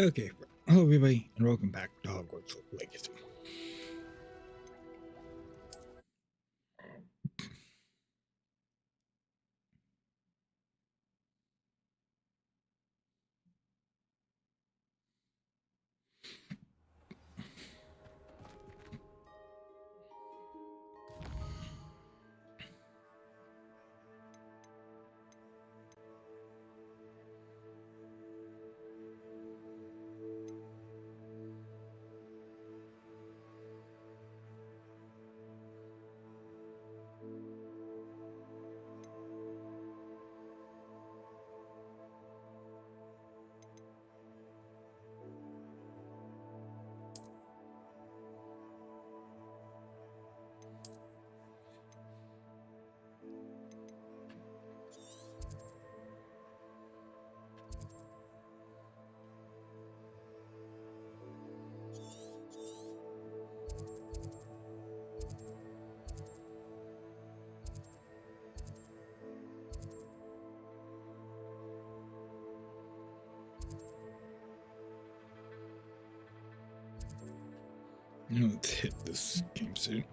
Okay, hello everybody, and welcome back to Hogwarts Legacy. Let's hit this game soon.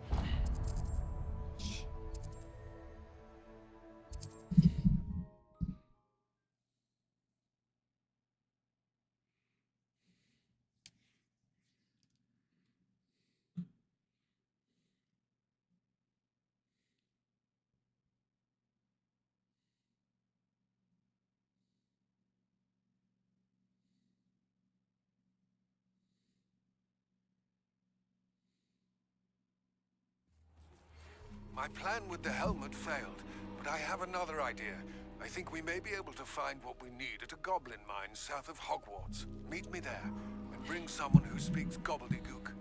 My plan with the helmet failed, but I have another idea. I think we may be able to find what we need at a goblin mine south of Hogwarts. Meet me there, and bring someone who speaks gobbledygook.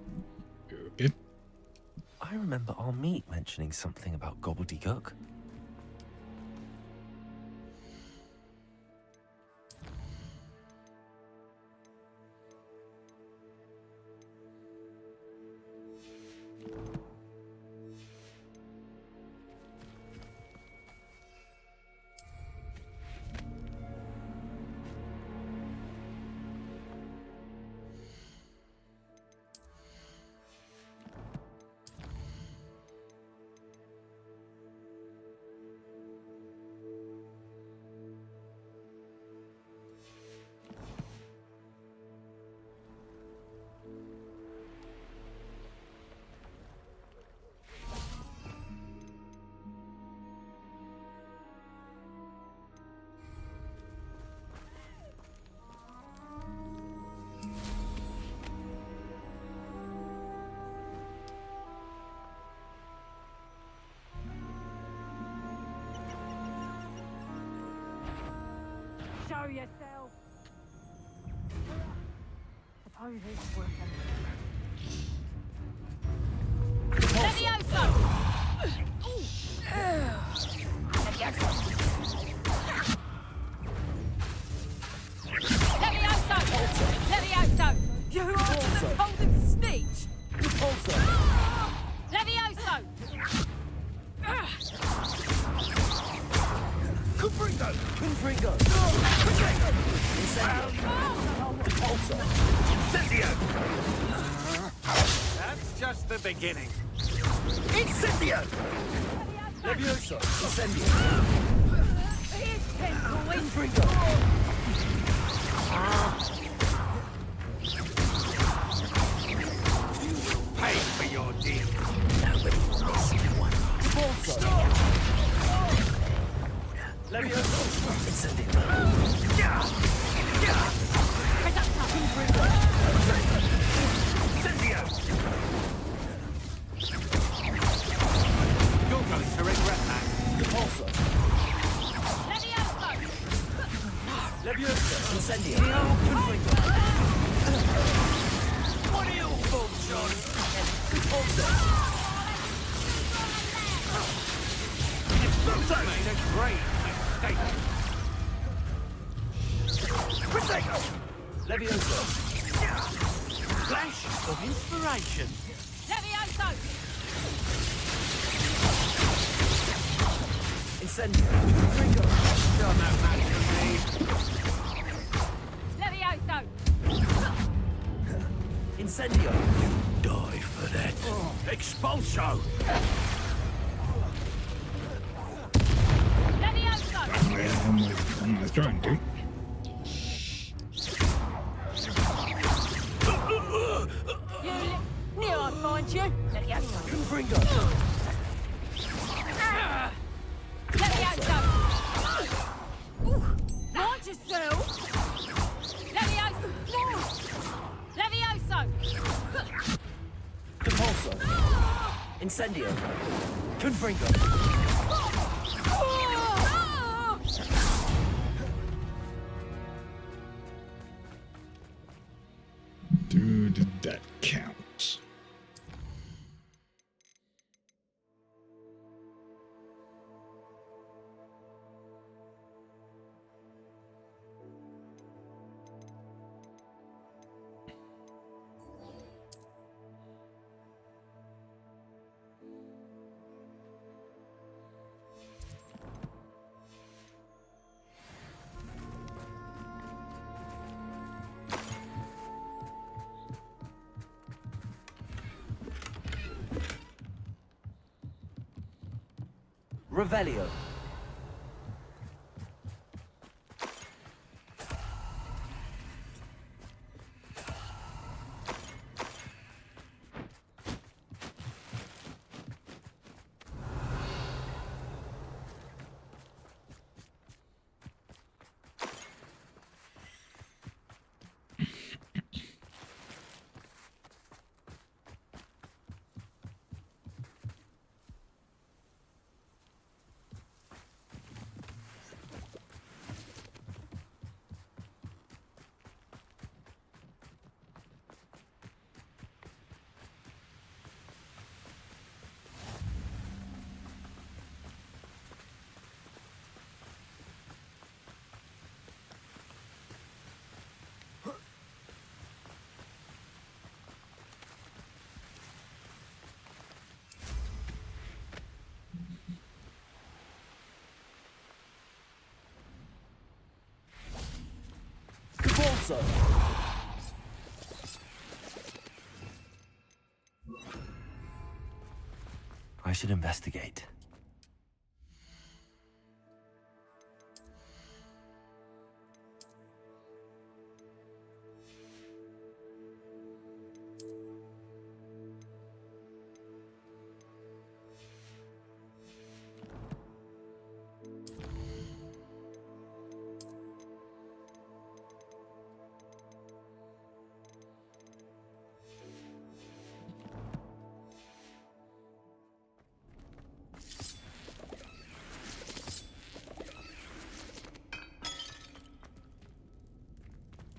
Okay. I remember our meet mentioning something about gobbledygook. Show yourself. Suppose it's worth it. Levioso! Levioso! Levioso! You are the golden snitch! Levioso! Confringo! Incendio! That's just the beginning. Incendio! Levioso! Incendio! Here's 10 coins! Confringo! Pay for your deed. Nobody will miss you one. Levioso! Incendio! Incendio! You're going to regret that. Repulsor! Levioso! Levioso! Incendio! What are you for, John? Repulsor! You made a great mistake. Prosecco! Levioso! Flash of inspiration. Levioso! Incendio! Confringo! You're no match for me. Levioso! Incendio! Die for that. Expulso! Levioso! I was trying to. You knew I'd find you. Levioso! Confringo! Levioso! Want to sue? Levioso! Levioso! Depulso! Incendio! Confringo! Did that count? Revelio! Depulso! I should investigate.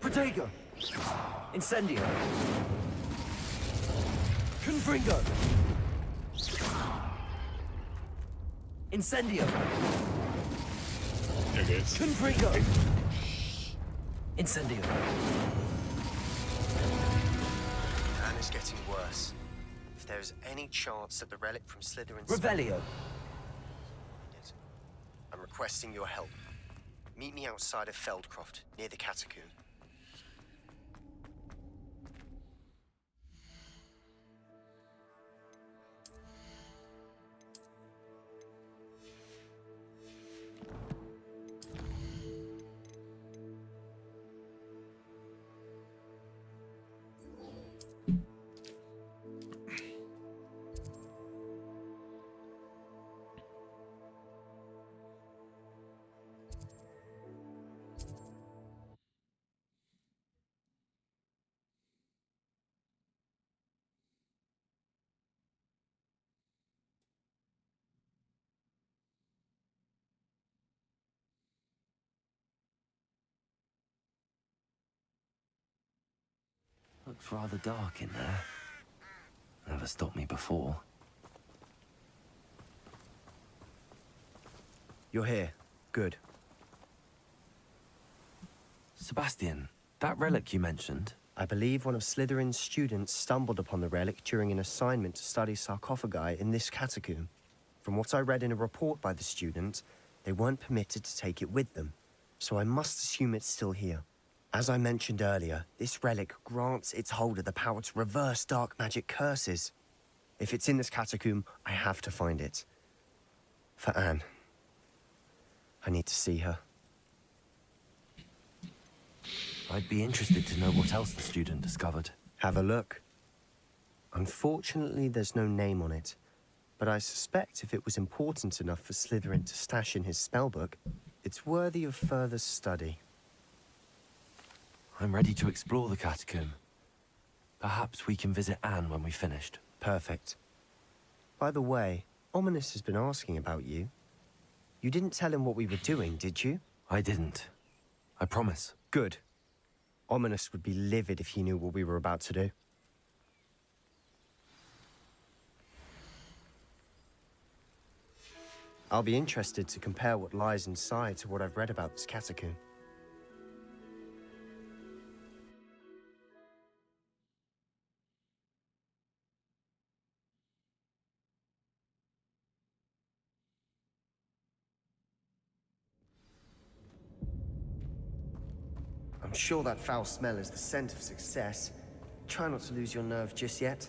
Protego! Incendio! Confringo! Incendio! There it is. Confringo! Incendio! Plan is getting worse. If there is any chance that the relic from Slytherin's... Revelio! I'm requesting your help. Meet me outside of Feldcroft, near the catacomb. Looks rather dark in there. Never stopped me before. You're here. Good. Sebastian, that relic you mentioned, I believe one of Slytherin's students stumbled upon the relic during an assignment to study sarcophagi in this catacomb. From what I read in a report by the student, they weren't permitted to take it with them, so I must assume it's still here. As I mentioned earlier, this relic grants its holder the power to reverse dark magic curses. If it's in this catacomb, I have to find it. For Anne. I need to see her. I'd be interested to know what else the student discovered. Have a look. Unfortunately, there's no name on it, but I suspect if it was important enough for Slytherin to stash in his spellbook, it's worthy of further study. I'm ready to explore the catacomb. Perhaps we can visit Anne when we've finished. Perfect. By the way, Ominous has been asking about you. You didn't tell him what we were doing, did you? I didn't. I promise. Good. Ominous would be livid if he knew what we were about to do. I'll be interested to compare what lies inside to what I've read about this catacomb. I'm sure that foul smell is the scent of success. Try not to lose your nerve just yet.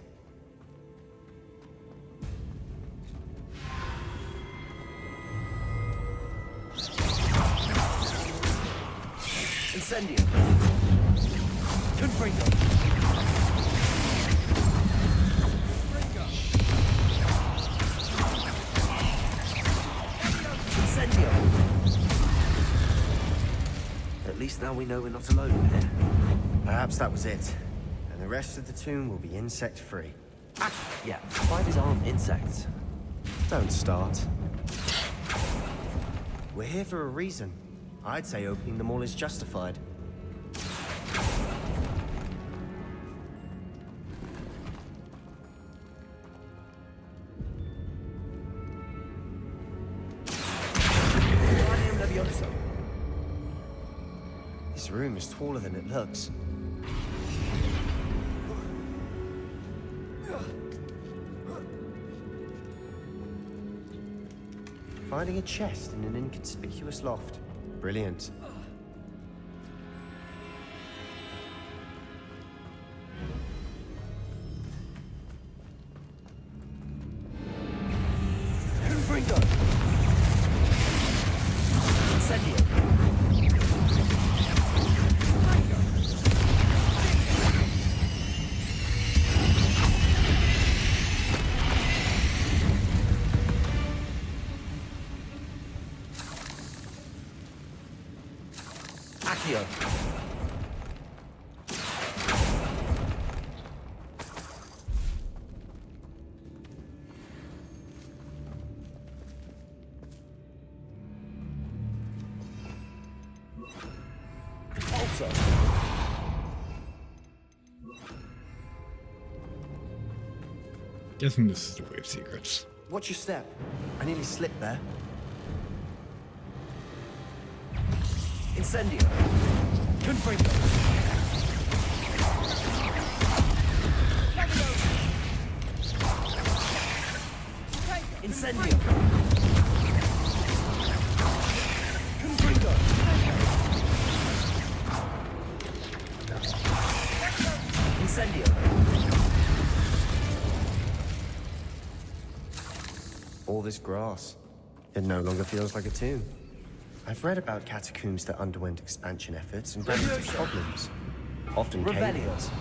Incendio! Confringo! Incendio! At least now we know we're not alone in here. Perhaps that was it. And the rest of the tomb will be insect-free. Yeah, spiders aren't insects. Don't start. We're here for a reason. I'd say opening them all is justified. This room is taller than it looks. Finding a chest in an inconspicuous loft. Brilliant. Confringo! Incendio! Accio! Also. Guessing this is the way of secrets. Watch your step. I nearly slipped there. Incendio! Confringo! Incendio! Confringo! Incendio! All this grass. It no longer feels like a tomb. I've read about catacombs that underwent expansion efforts and ran into problems. Often cave-ins.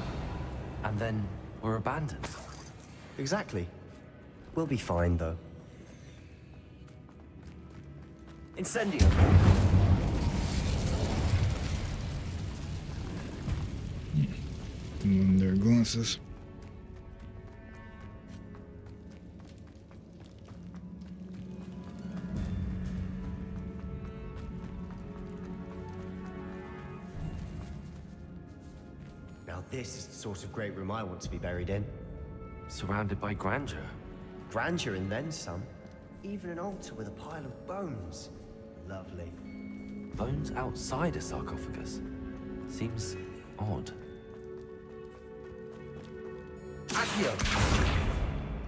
And then were abandoned. Exactly. We'll be fine, though. Incendio! There are glasses. Now this is the sort of great room I want to be buried in. Surrounded by grandeur. Grandeur and then some. Even an altar with a pile of bones. Lovely. Bones outside a sarcophagus. Seems odd. Accio!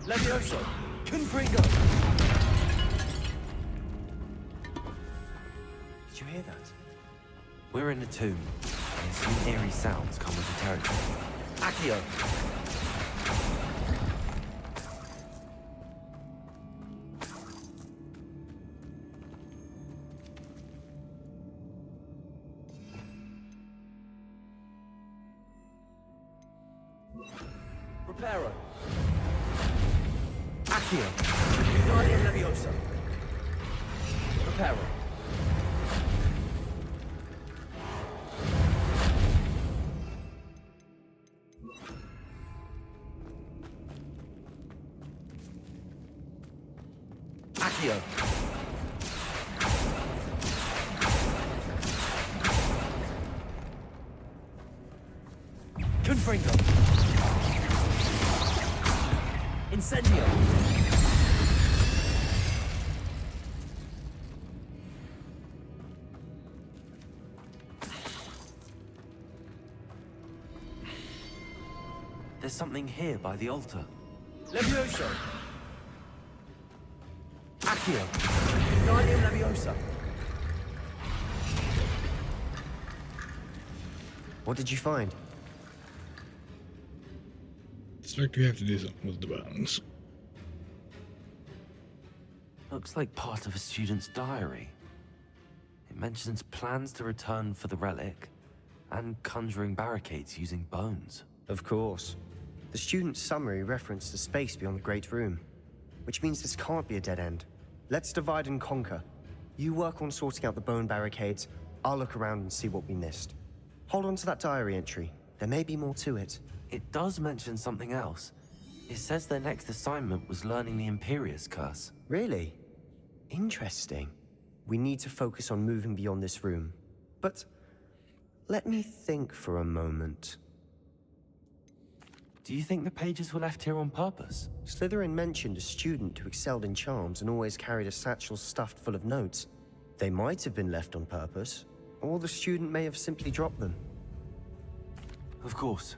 Levioso! Confringo! Did you hear that? We're in a tomb. I assume eerie sounds come with the territory. Accio! Reparo. Accio! Guardian Leviosa. Reparo. Accio! Confringo. Incendio. There's something here by the altar. Levioso. Accio! Guardian Leviosa. What did you find? Suspect we have to do something with the bones. Looks like part of a student's diary. It mentions plans to return for the relic and conjuring barricades using bones. Of course. The student's summary referenced a space beyond the Great Room, which means this can't be a dead end. Let's divide and conquer. You work on sorting out the bone barricades, I'll look around and see what we missed. Hold on to that diary entry. There may be more to it. It does mention something else. It says their next assignment was learning the Imperius Curse. Really? Interesting. We need to focus on moving beyond this room. But let me think for a moment. Do you think the pages were left here on purpose? Slytherin mentioned a student who excelled in charms and always carried a satchel stuffed full of notes. They might have been left on purpose, or the student may have simply dropped them. Of course.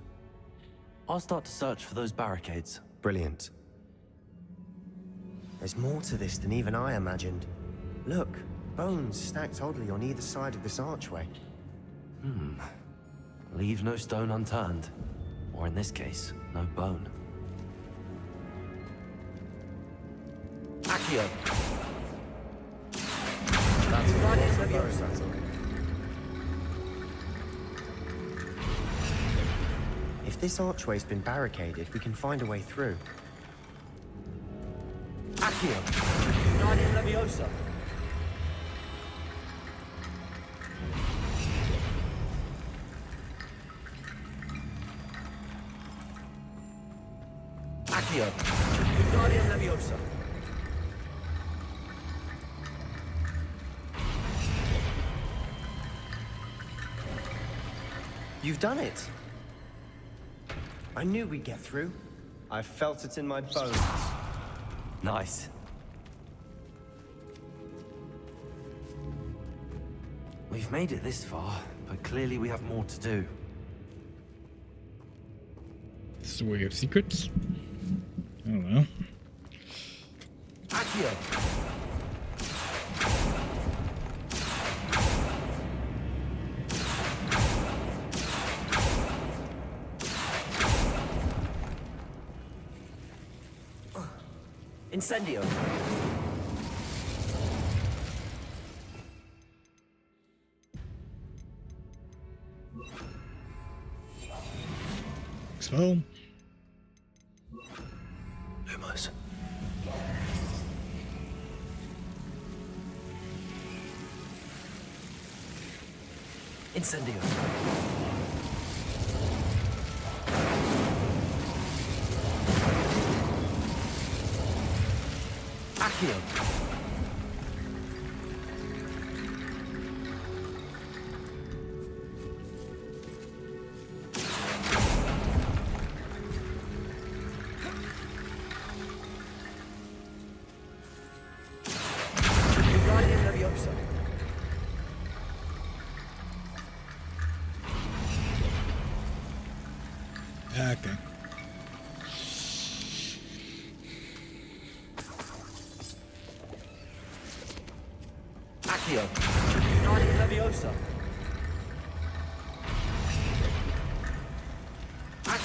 I'll start to search for those barricades. Brilliant. There's more to this than even I imagined. Look, bones stacked oddly on either side of this archway. Leave no stone unturned. Or in this case, no bone. Accio! That's Guardian Leviosa. If this archway's been barricaded, we can find a way through. Accio! Guardian Leviosa. Accio! Guardian Leviosa. You've done it! I knew we'd get through. I felt it in my bones. Nice. We've made it this far, but clearly we have more to do. This is the way of secrets? I don't know. Accio! Incendio. Expel. Lumos. Incendio. Accio! Guardian Leviosa. Okay. Accio! Guardian Leviosa.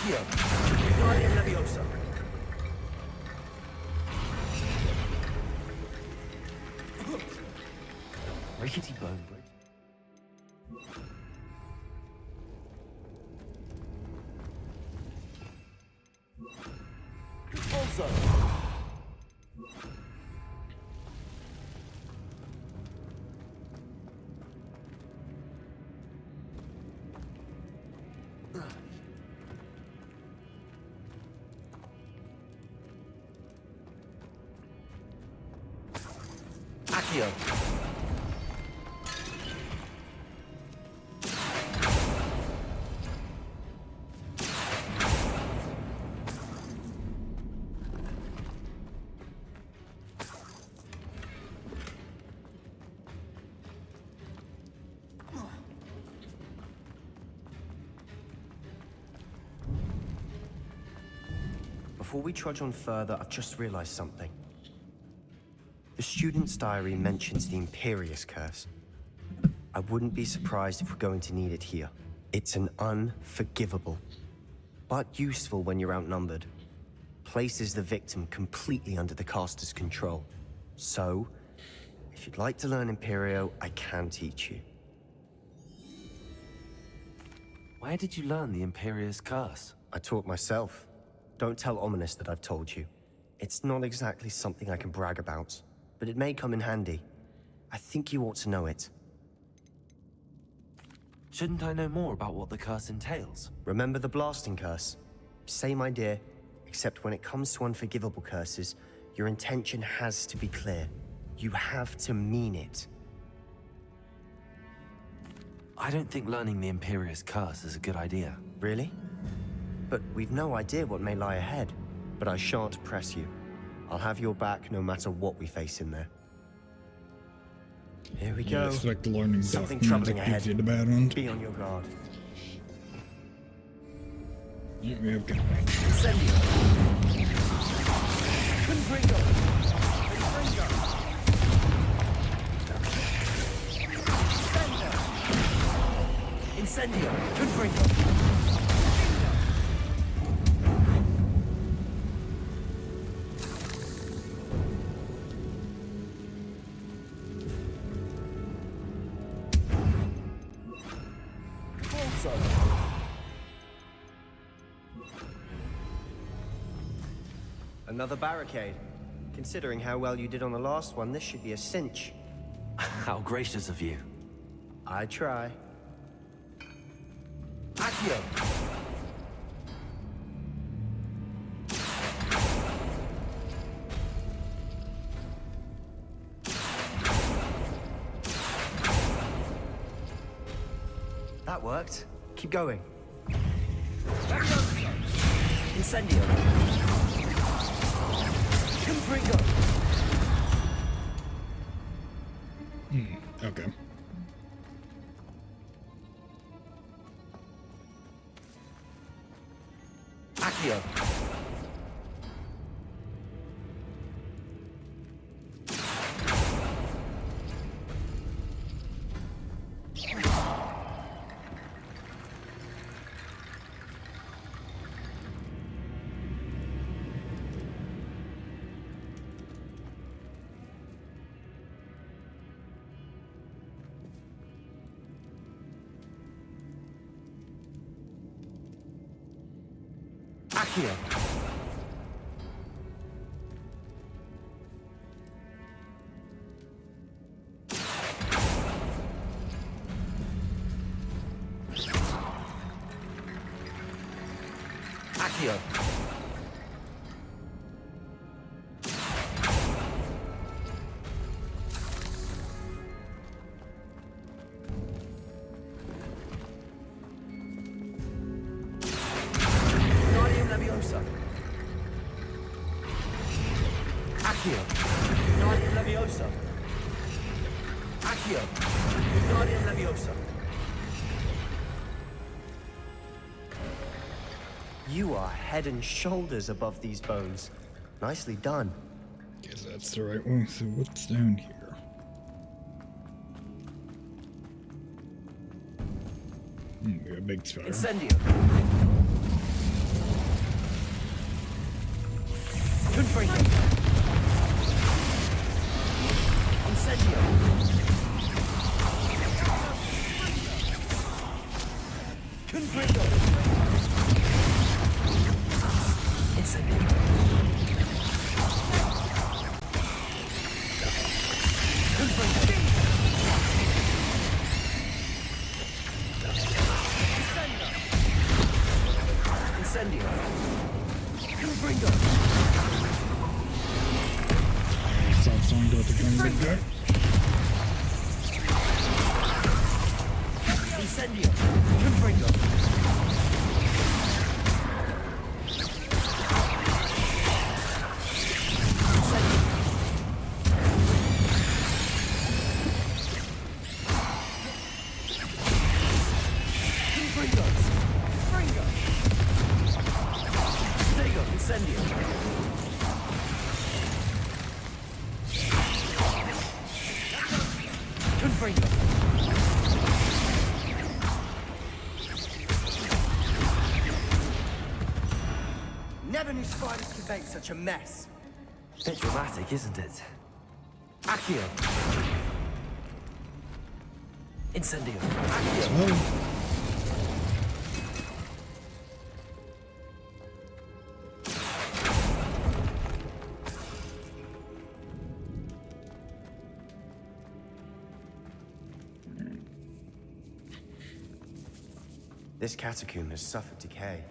Accio. Guardian Leviosa. Rickety bone bridge. Also. Accio. Before we trudge on further, I've just realized something. The student's diary mentions the Imperious Curse. I wouldn't be surprised if we're going to need it here. It's an unforgivable, but useful when you're outnumbered. Places the victim completely under the caster's control. So, if you'd like to learn Imperio, I can teach you. Where did you learn the Imperious Curse? I taught myself. Don't tell Ominous that I've told you. It's not exactly something I can brag about, but it may come in handy. I think you ought to know it. Shouldn't I know more about what the curse entails? Remember the blasting curse? Same idea, except when it comes to unforgivable curses, your intention has to be clear. You have to mean it. I don't think learning the Imperious Curse is a good idea. Really? But we've no idea what may lie ahead. But I shan't press you. I'll have your back no matter what we face in there. Here we Yeah, go. it's like learning Something documents troubling that ahead. gives you the bad end. Be on your guard. Yeah, we have got Incendio. Confringo. Confringo. Incendio. Confringo. Also. Another barricade. Considering how well you did on the last one, this should be a cinch. How gracious of you. I try. Accio. That worked. Keep going. Incendio. Confringo. okay. Accio. Accio. Accio. Guardian Leviosa. Accio. Guardian Leviosa. Accio. Guardian Leviosa. You are head and shoulders above these bones. Nicely done. Guess that's the right one. So what's down here? We got a big spider. Incendio. Incendio. Confringo. Stop someone go to join the guy. Incendio. Confringo. Never knew spiders could make such a mess. Bit dramatic, isn't it? Accio. Incendio. Accio. Oh, This catacomb has suffered decay,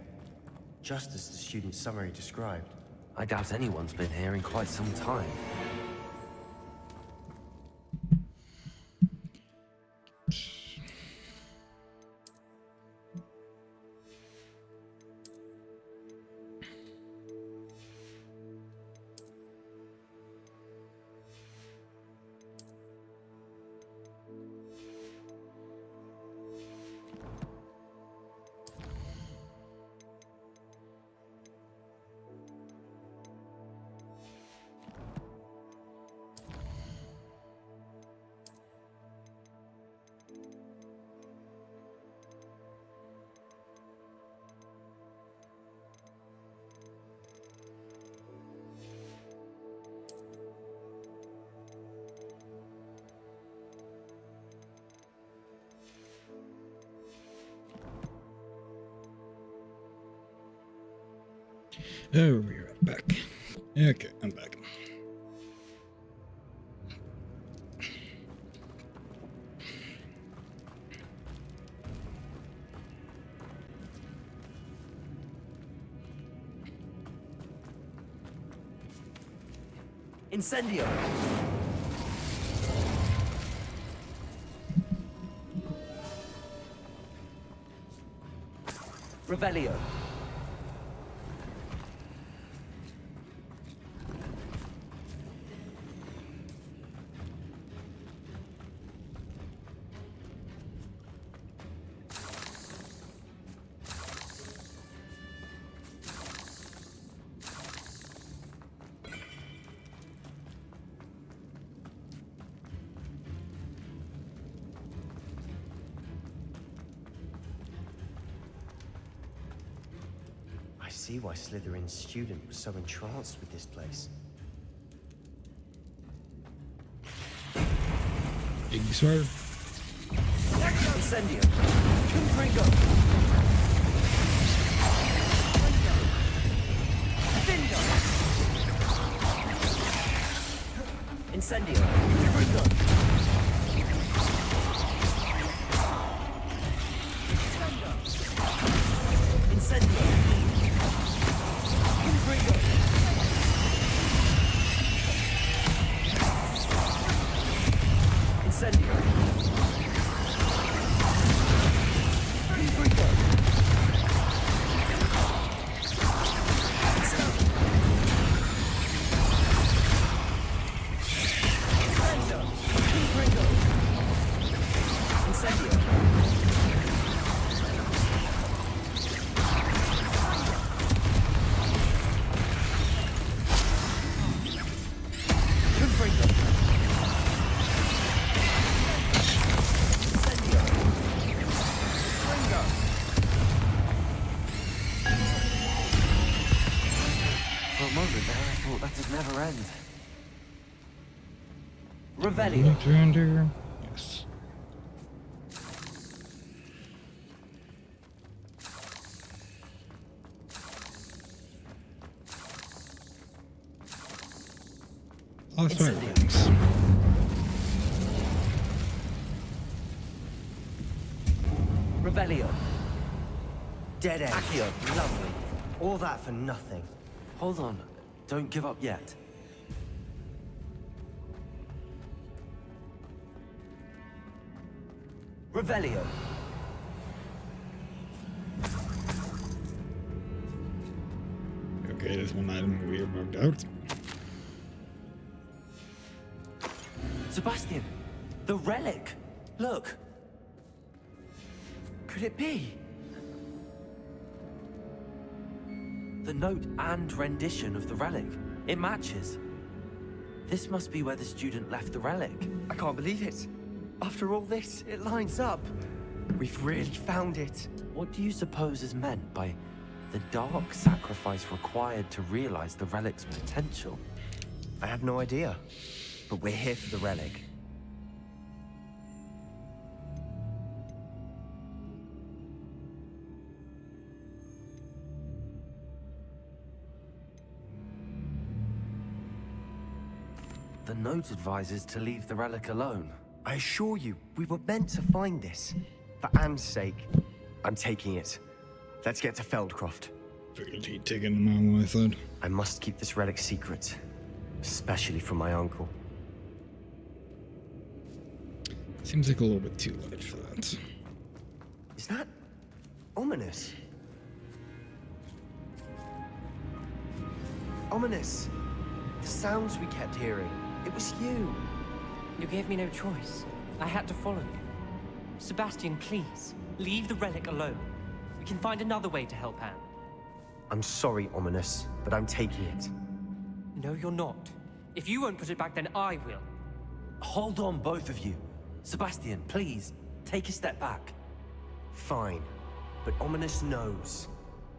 just as the student's summary described. I doubt anyone's been here in quite some time. oh, we're back. Okay, I'm back. Incendio. Revelio. I see why Slytherin's student was so entranced with this place. Big sword. Incendio. Confringo. Findo. Incendio. Confringo. Incendio. Confringo. Incendio. Confringo. Incendio. Confringo. Incendio. Confringo. Incendio. Confringo. For a moment there, I thought that'd never end. Revelio. Under. Yes. All spider Incendio. things. Revelio. Dead end. Accio. Lovely. All that for nothing. Hold on. Don't give up yet. Revelio. Okay, there's one item we marked out. Sebastian, the relic. Look. Could it be? The note and rendition of the relic. It matches. This must be where the student left the relic. I can't believe it. After all this, it lines up. We've really found it. What do you suppose is meant by the dark sacrifice required to realize the relic's potential? I have no idea, but we're here for the relic. The note advises to leave the relic alone. I assure you, we were meant to find this. For Anne's sake, I'm taking it. Let's get to Feldcroft. Figured he'd taken him on what I thought. I must keep this relic secret, especially from my uncle. Seems like a little bit too large for that. Is that ominous? Ominous. The sounds we kept hearing. It was you. You gave me no choice. I had to follow you. Sebastian, please, leave the relic alone. We can find another way to help Anne. I'm sorry, Ominous, but I'm taking it. No, you're not. If you won't put it back, then I will. Hold on, both of you. Sebastian, please, take a step back. Fine, but Ominous knows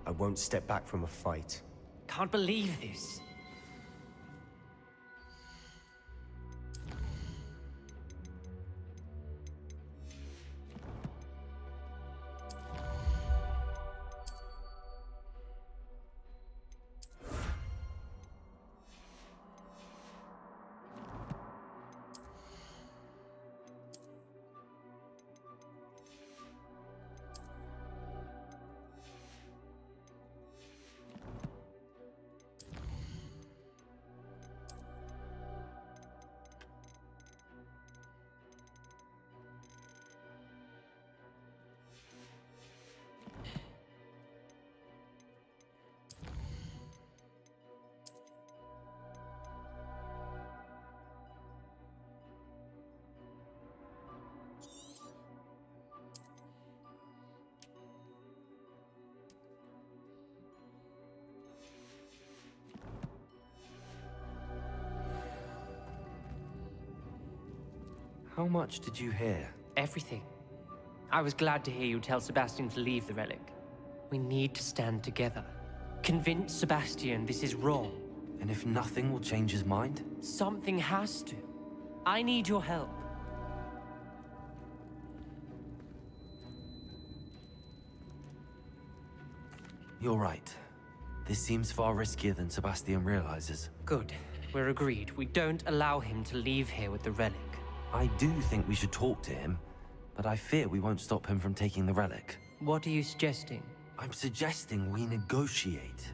I won't step back from a fight. Can't believe this. How much did you hear? Everything. I was glad to hear you tell Sebastian to leave the relic. We need to stand together. Convince Sebastian this is wrong. And if nothing will change his mind? Something has to. I need your help. You're right. This seems far riskier than Sebastian realizes. Good. We're agreed. We don't allow him to leave here with the relic. I do think we should talk to him, but I fear we won't stop him from taking the relic. What are you suggesting? I'm suggesting we negotiate.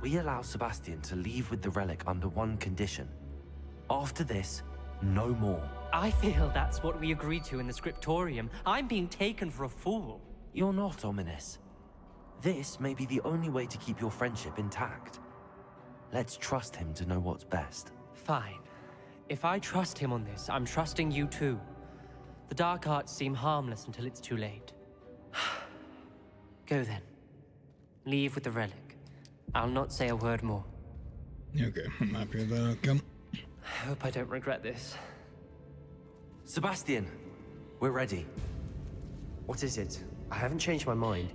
We allow Sebastian to leave with the relic under one condition. After this, no more. I feel that's what we agreed to in the scriptorium. I'm being taken for a fool. You're not, Ominous. This may be the only way to keep your friendship intact. Let's trust him to know what's best. Fine. If I trust him on this, I'm trusting you too. The dark arts seem harmless until it's too late. Go then. Leave with the relic. I'll not say a word more. Okay, I'm happy with that outcome. I hope I don't regret this. Sebastian, we're ready. What is it? I haven't changed my mind.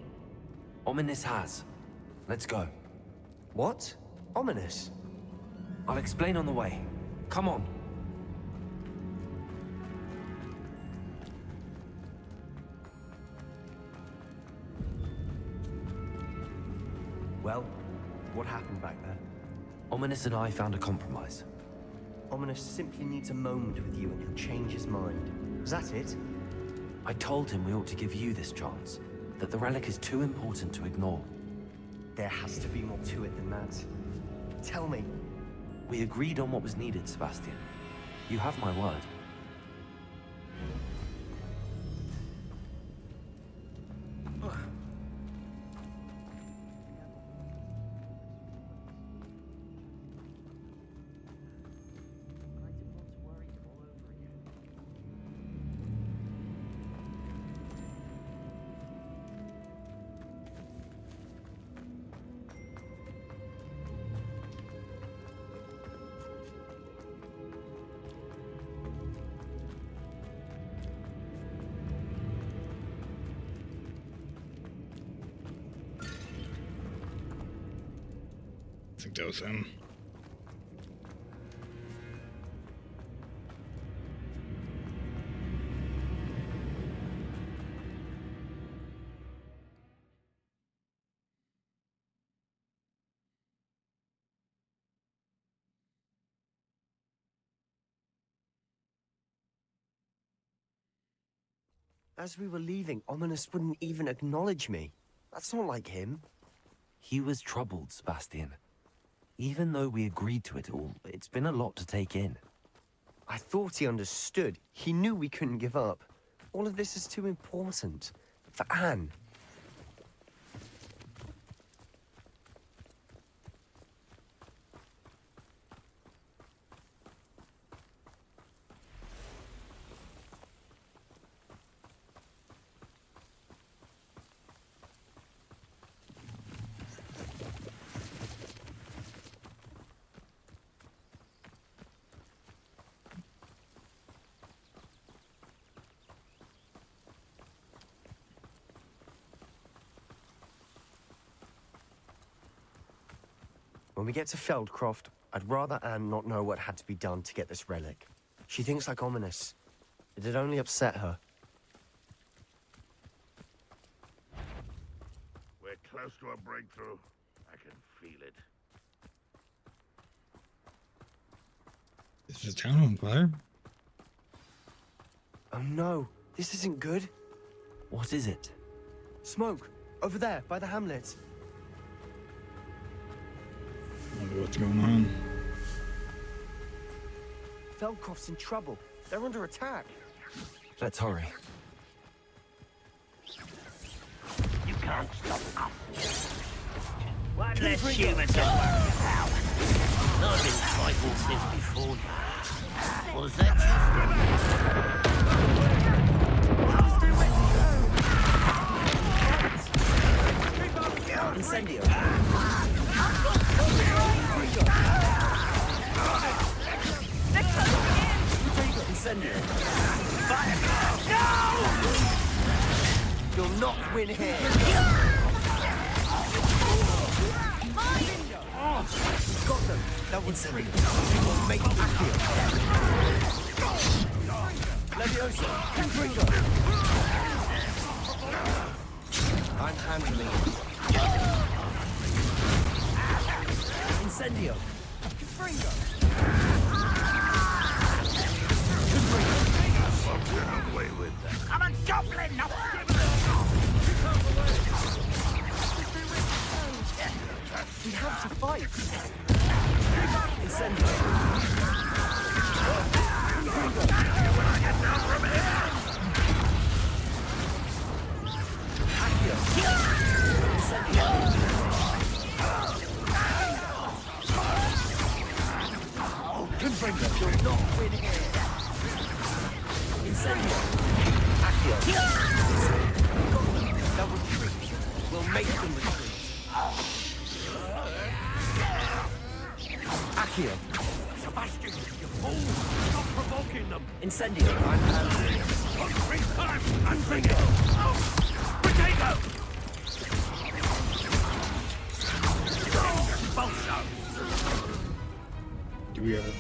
Ominous has. Let's go. What? Ominous? I'll explain on the way. Come on. Well, what happened back there? Ominous and I found a compromise. Ominous simply needs a moment with you and he'll change his mind. Is that it? I told him we ought to give you this chance, that the relic is too important to ignore. There has to be more to it than that. Tell me. We agreed on what was needed, Sebastian. You have my word. I think that was him. As we were leaving, Ominous wouldn't even acknowledge me. That's not like him. He was troubled, Sebastian. Even though we agreed to it all, it's been a lot to take in. I thought he understood. He knew we couldn't give up. All of this is too important. For Anne. When we get to Feldcroft, I'd rather Anne not know what had to be done to get this relic. She thinks like Ominous. It'd only upset her. We're close to a breakthrough. I can feel it. Is the town on fire? Oh no, this isn't good. What is it? Smoke, over there, by the hamlet. I wonder what's going on. Feldcroft's in trouble. They're under attack. Let's hurry. You can't stop us. One less human to worry about. I've been fighting since before you. Was that just Incendio. Incendio. You'll not win here. Got them. That was three. We'll make it here. Leviosa. Confringo. I'm handling it. Incendio. Confringo. Get away with that. I'm a goblin, not We have to fight. Incendio. When I get down from here. Accio. Incendio. Confringo. You'll not win here. Incendio. Accio. They'll retreat. We'll make them retreat. Accio. Sebastian, you fool! Stop provoking them! Incendio. I'm handling it. Bring time! Unbringo! Potato! Bolso! Do we have it?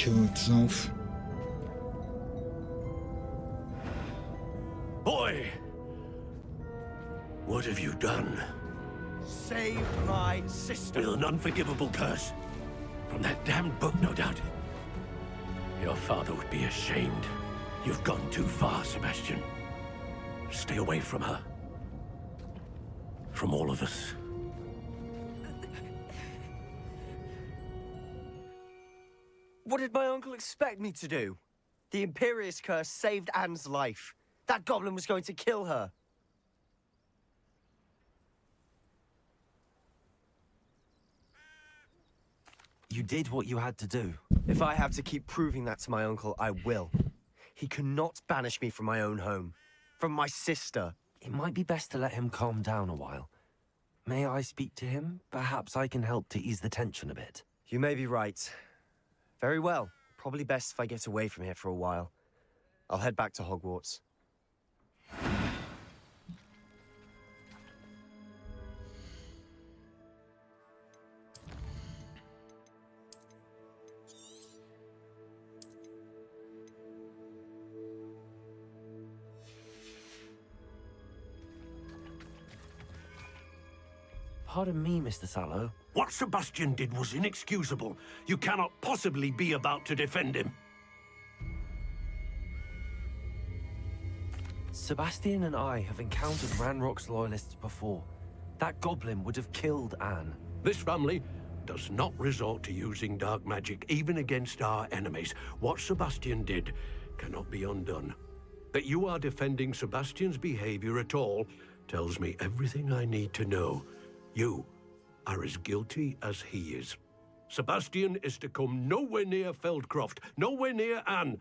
kill itself. Boy! What have you done? Save my sister. With an unforgivable curse. From that damned book, no doubt. Your father would be ashamed. You've gone too far, Sebastian. Stay away from her. From all of us. What did my uncle expect me to do? The Imperious curse saved Anne's life. That goblin was going to kill her. You did what you had to do. If I have to keep proving that to my uncle, I will. He cannot banish me from my own home. From my sister. It might be best to let him calm down a while. May I speak to him? Perhaps I can help to ease the tension a bit. You may be right. Very well. Probably best if I get away from here for a while. I'll head back to Hogwarts. Pardon me, Mr. Sallow. What Sebastian did was inexcusable. You cannot possibly be about to defend him. Sebastian and I have encountered Ranrock's loyalists before. That goblin would have killed Anne. This family does not resort to using dark magic, even against our enemies. What Sebastian did cannot be undone. That you are defending Sebastian's behavior at all tells me everything I need to know. You are as guilty as he is. Sebastian is to come nowhere near Feldcroft, nowhere near Anne.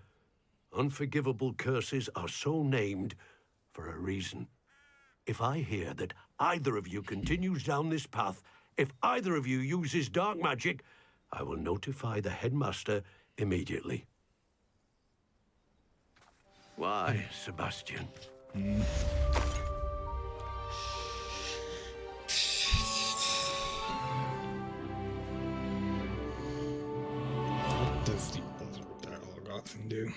Unforgivable curses are so named for a reason. If I hear that either of you continues down this path, if either of you uses dark magic, I will notify the headmaster immediately. Why, Sebastian? What does the buzzword dialogue often do?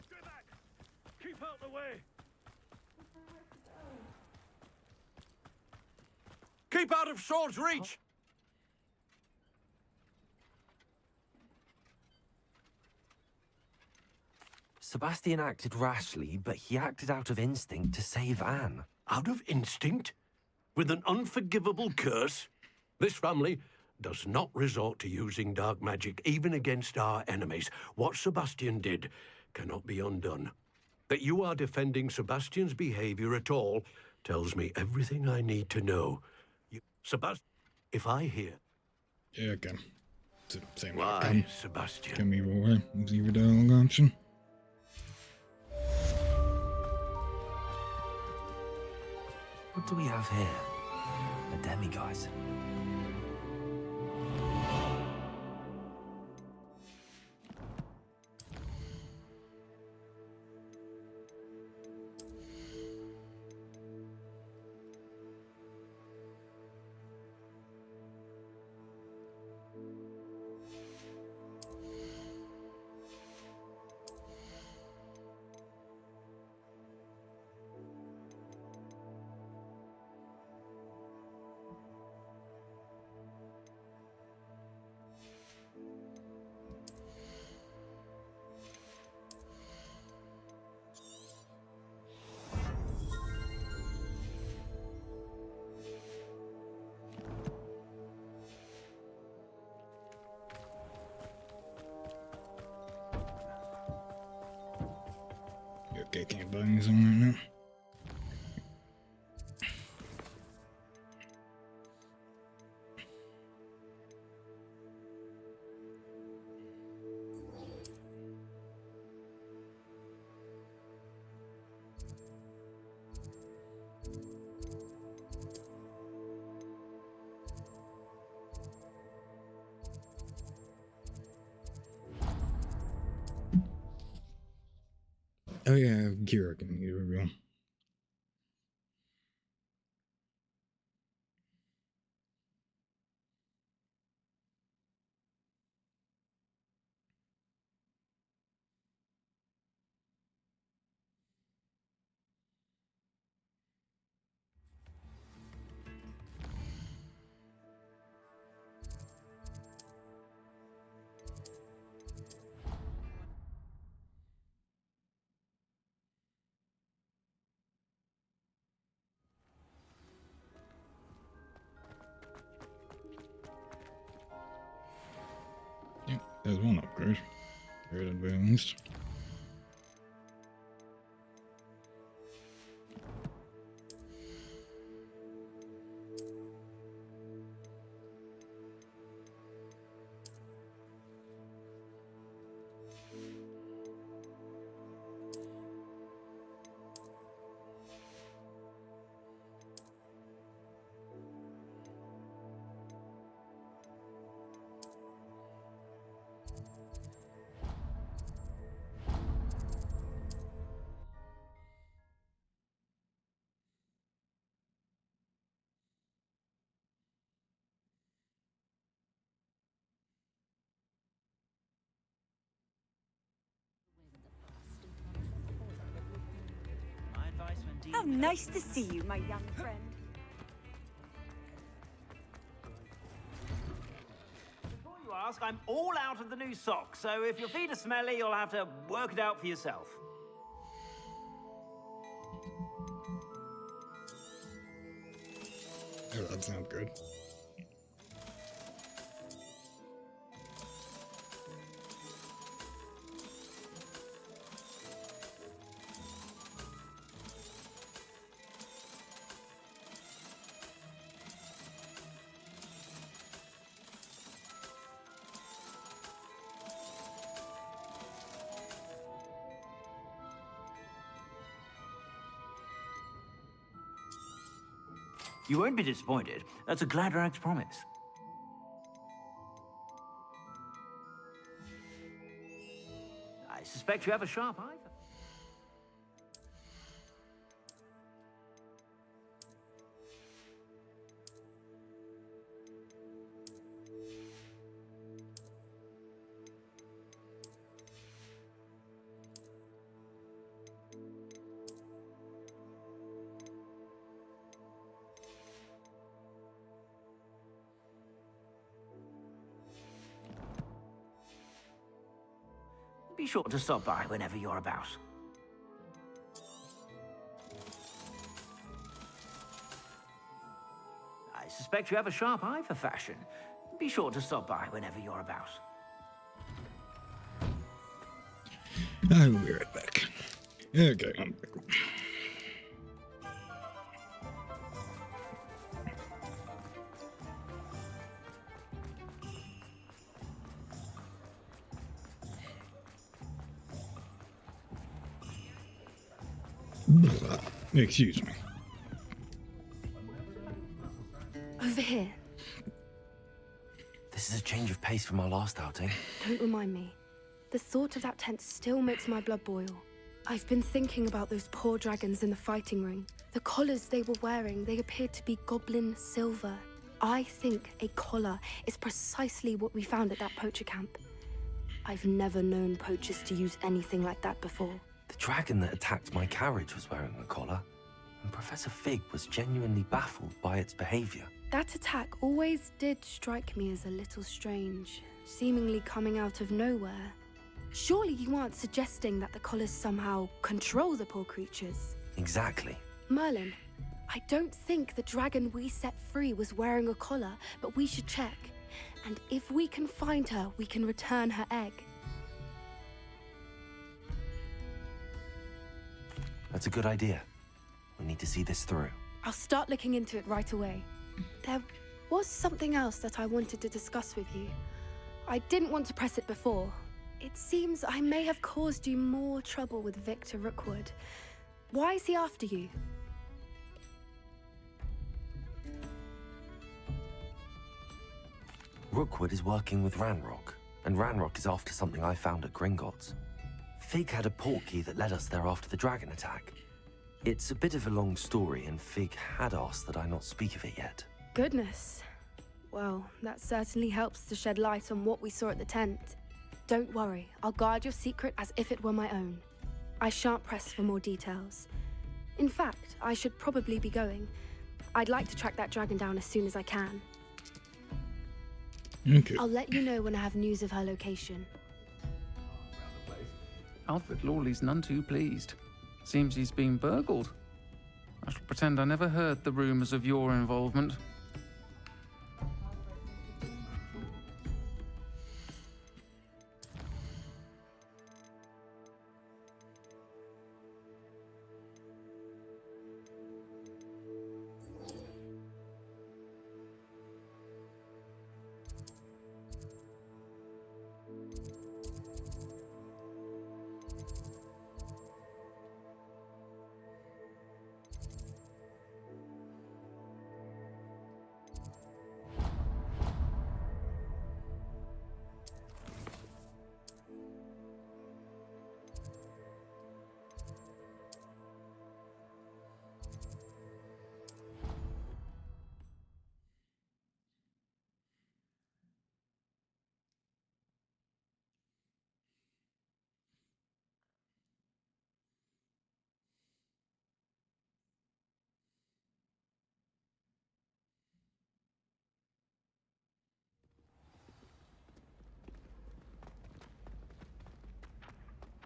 Stay back! Keep out the way! Keep out of sword's reach! Sebastian acted rashly, but he acted out of instinct to save Anne. Out of instinct? With an unforgivable curse? This family does not resort to using dark magic, even against our enemies. What Sebastian did cannot be undone. That you are defending Sebastian's behavior at all tells me everything I need to know. Sebastian, if I hear... Yeah, again. It's the same Why, outcome. Sebastian? Can be either way. It's either dialogue option. What do we have here? A demiguise. Okay, can't buy me some right now. Oh yeah, Kira can use reveal. Yeah, there's one upgrade. Very advanced. How nice to see you, my young friend. Before you ask, I'm all out of the new socks, so if your feet are smelly, you'll have to work it out for yourself. Oh, that sounds good. You won't be disappointed. That's a Gladrag's promise. I suspect you have a sharp eye for... Be sure to stop by whenever you're about. I suspect you have a sharp eye for fashion. Be sure to stop by whenever you're about. I will be right back. Okay, I'm back. Excuse me. Over here. This is a change of pace from our last outing. Don't remind me. The thought of that tent still makes my blood boil. I've been thinking about those poor dragons in the fighting ring. The collars they were wearing, they appeared to be goblin silver. I think a collar is precisely what we found at that poacher camp. I've never known poachers to use anything like that before. The dragon that attacked my carriage was wearing a collar, and Professor Fig was genuinely baffled by its behavior. That attack always did strike me as a little strange, seemingly coming out of nowhere. Surely you aren't suggesting that the collars somehow control the poor creatures? Exactly. Merlin, I don't think the dragon we set free was wearing a collar, but we should check. And if we can find her, we can return her egg. That's a good idea. We need to see this through. I'll start looking into it right away. There was something else that I wanted to discuss with you. I didn't want to press it before. It seems I may have caused you more trouble with Victor Rookwood. Why is he after you? Rookwood is working with Ranrock, and Ranrock is after something I found at Gringotts. Fig had a portkey that led us there after the dragon attack. It's a bit of a long story, and Fig had asked that I not speak of it yet. Goodness. Well, that certainly helps to shed light on what we saw at the tent. Don't worry, I'll guard your secret as if it were my own. I shan't press for more details. In fact, I should probably be going. I'd like to track that dragon down as soon as I can. Okay. I'll let you know when I have news of her location. Alfred Lawley's none too pleased. Seems he's been burgled. I shall pretend I never heard the rumours of your involvement.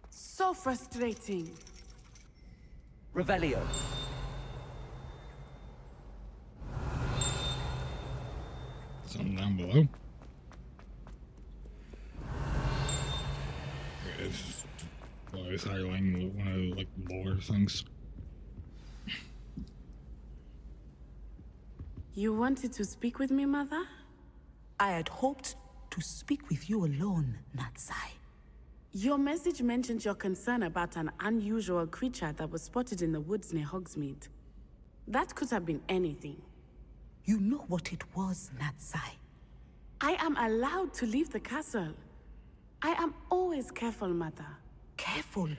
So frustrating. Revelio. Something down below. It's highlighting one of the like lore things. You wanted to speak with me, Mother? I had hoped to speak with you alone, Natsai. Your message mentioned your concern about an unusual creature that was spotted in the woods near Hogsmeade. That could have been anything. You know what it was, Natsai. I am allowed to leave the castle. I am always careful, Mother. Careful?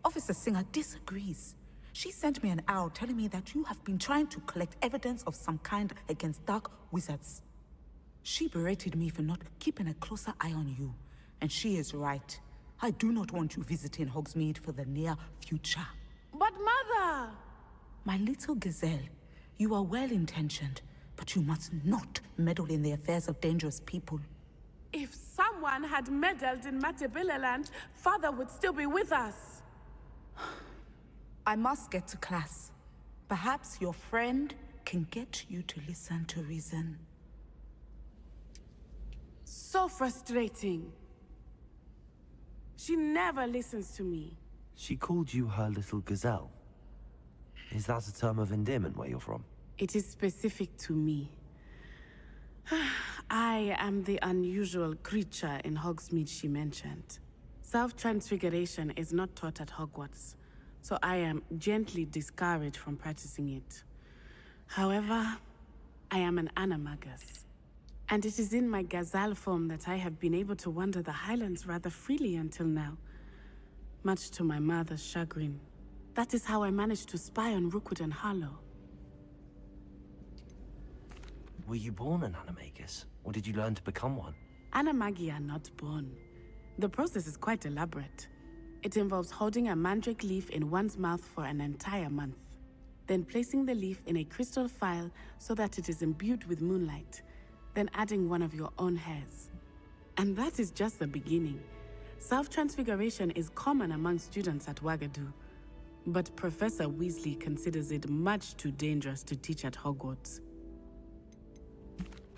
Officer Singer disagrees. She sent me an owl telling me that you have been trying to collect evidence of some kind against dark wizards. She berated me for not keeping a closer eye on you, and she is right. I do not want you visiting Hogsmeade for the near future. But Mother! My little gazelle, you are well-intentioned, but you must not meddle in the affairs of dangerous people. If someone had meddled in Matabeleland, Father would still be with us. I must get to class. Perhaps your friend can get you to listen to reason. So frustrating. She never listens to me. She called you her little gazelle. Is that a term of endearment where you're from? It is specific to me. I am the unusual creature in Hogsmeade she mentioned. Self-transfiguration is not taught at Hogwarts, so I am gently discouraged from practicing it. However, I am an animagus. And it is in my gazelle form that I have been able to wander the Highlands rather freely until now. Much to my mother's chagrin. That is how I managed to spy on Rookwood and Harlow. Were you born an animagus, or did you learn to become one? Animagi are not born. The process is quite elaborate. It involves holding a mandrake leaf in one's mouth for an entire month, then placing the leaf in a crystal phial so that it is imbued with moonlight, then adding one of your own hairs. And that is just the beginning. Self-transfiguration is common among students at Wagadu, but Professor Weasley considers it much too dangerous to teach at Hogwarts.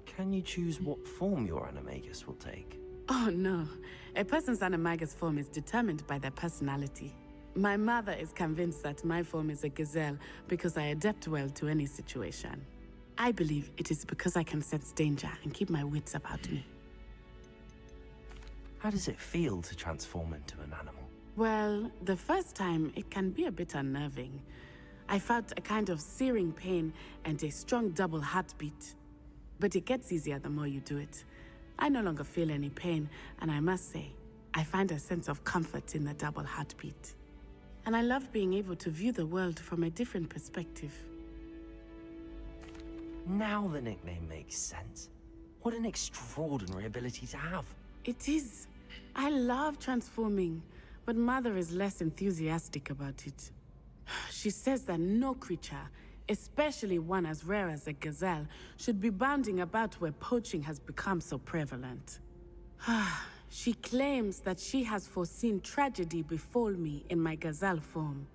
Can you choose what form your animagus will take? Oh no, a person's animagus form is determined by their personality. My mother is convinced that my form is a gazelle because I adapt well to any situation. I believe it is because I can sense danger and keep my wits about me. How does it feel to transform into an animal? Well, the first time it can be a bit unnerving. I felt a kind of searing pain and a strong double heartbeat. But it gets easier the more you do it. I no longer feel any pain, and I must say, I find a sense of comfort in the double heartbeat. And I love being able to view the world from a different perspective. Now the nickname makes sense. What an extraordinary ability to have. It is. I love transforming, but Mother is less enthusiastic about it. She says that no creature, especially one as rare as a gazelle, should be bounding about where poaching has become so prevalent. She claims that she has foreseen tragedy befall me in my gazelle form.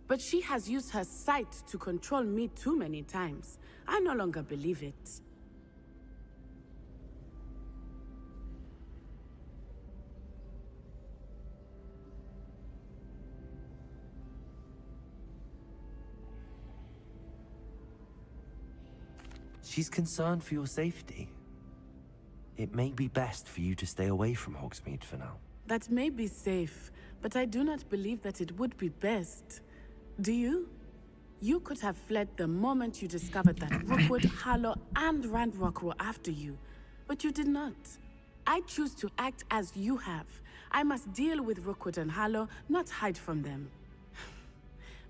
But she has used her sight to control me too many times. I no longer believe it. She's concerned for your safety. It may be best for you to stay away from Hogsmeade for now. That may be safe, but I do not believe that it would be best. Do you? You could have fled the moment you discovered that Rookwood, Harlow, and Randrock were after you, but you did not. I choose to act as you have. I must deal with Rookwood and Harlow, not hide from them.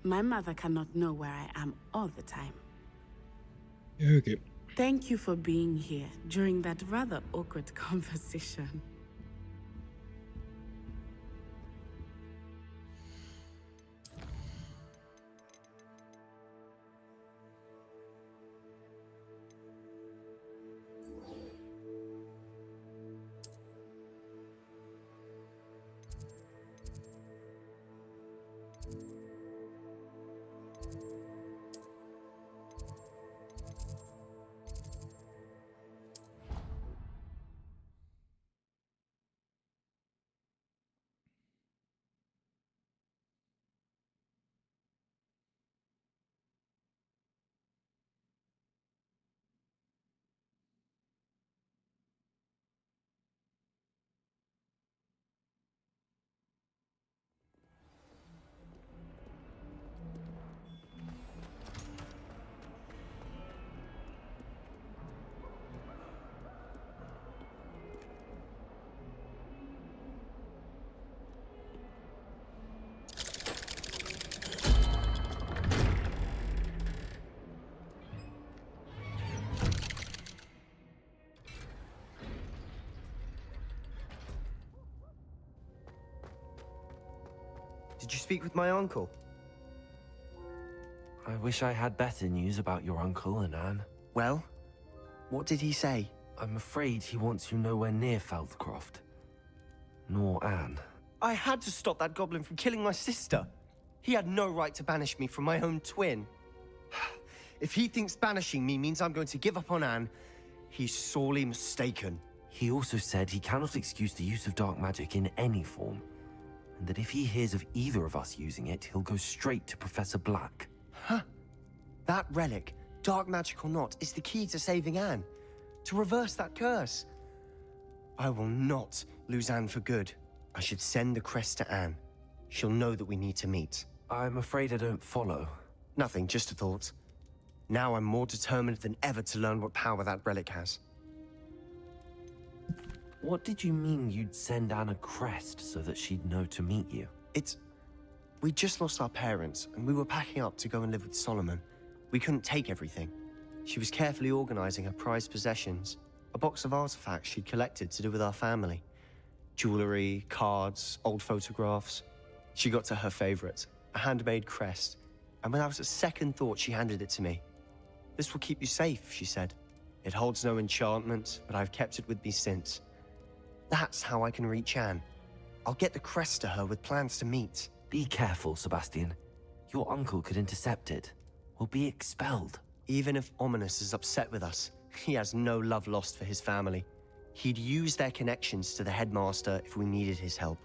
My mother cannot know where I am all the time. Okay. Thank you for being here during that rather awkward conversation. Did you speak with my uncle? I wish I had better news about your uncle and Anne. Well, what did he say? I'm afraid he wants you nowhere near Feldcroft. Nor Anne. I had to stop that goblin from killing my sister. He had no right to banish me from my own twin. If he thinks banishing me means I'm going to give up on Anne, he's sorely mistaken. He also said he cannot excuse the use of dark magic in any form, and that if he hears of either of us using it, he'll go straight to Professor Black. Huh? That relic, dark magic or not, is the key to saving Anne. To reverse that curse. I will not lose Anne for good. I should send the crest to Anne. She'll know that we need to meet. I'm afraid I don't follow. Nothing, just a thought. Now I'm more determined than ever to learn what power that relic has. What did you mean you'd send Anne a crest so that she'd know to meet you? We just lost our parents, and we were packing up to go and live with Solomon. We couldn't take everything. She was carefully organizing her prized possessions, a box of artifacts she'd collected to do with our family. Jewelry, cards, old photographs. She got to her favorite, a handmade crest, and without a second thought, she handed it to me. "This will keep you safe," she said. "It holds no enchantment, but I've kept it with me since. That's how I can reach Anne. I'll get the crest to her with plans to meet." Be careful, Sebastian. Your uncle could intercept it. We'll be expelled. Even if Ominous is upset with us, he has no love lost for his family. He'd use their connections to the headmaster if we needed his help.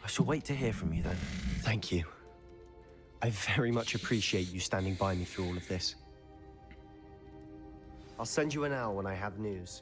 I shall wait to hear from you then. Thank you. I very much appreciate you standing by me through all of this. I'll send you an owl when I have news.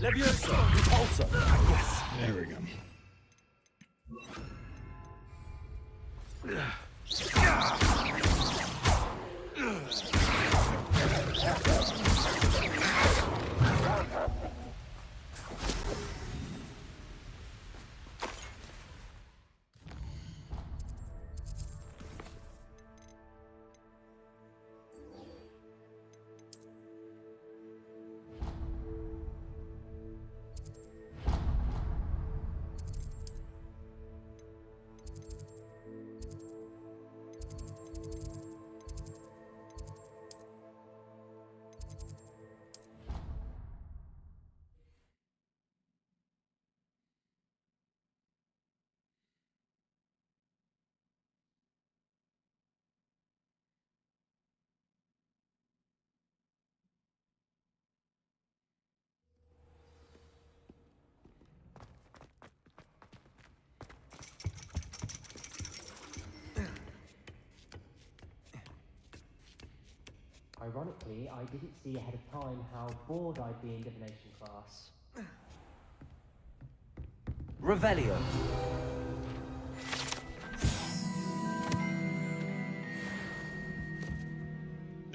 Leviosa! Repulsor! Yes! There we go. Ironically, I didn't see ahead of time how bored I'd be in divination class. Revelio.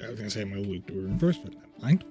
I was gonna say my loot door in first, but never mind.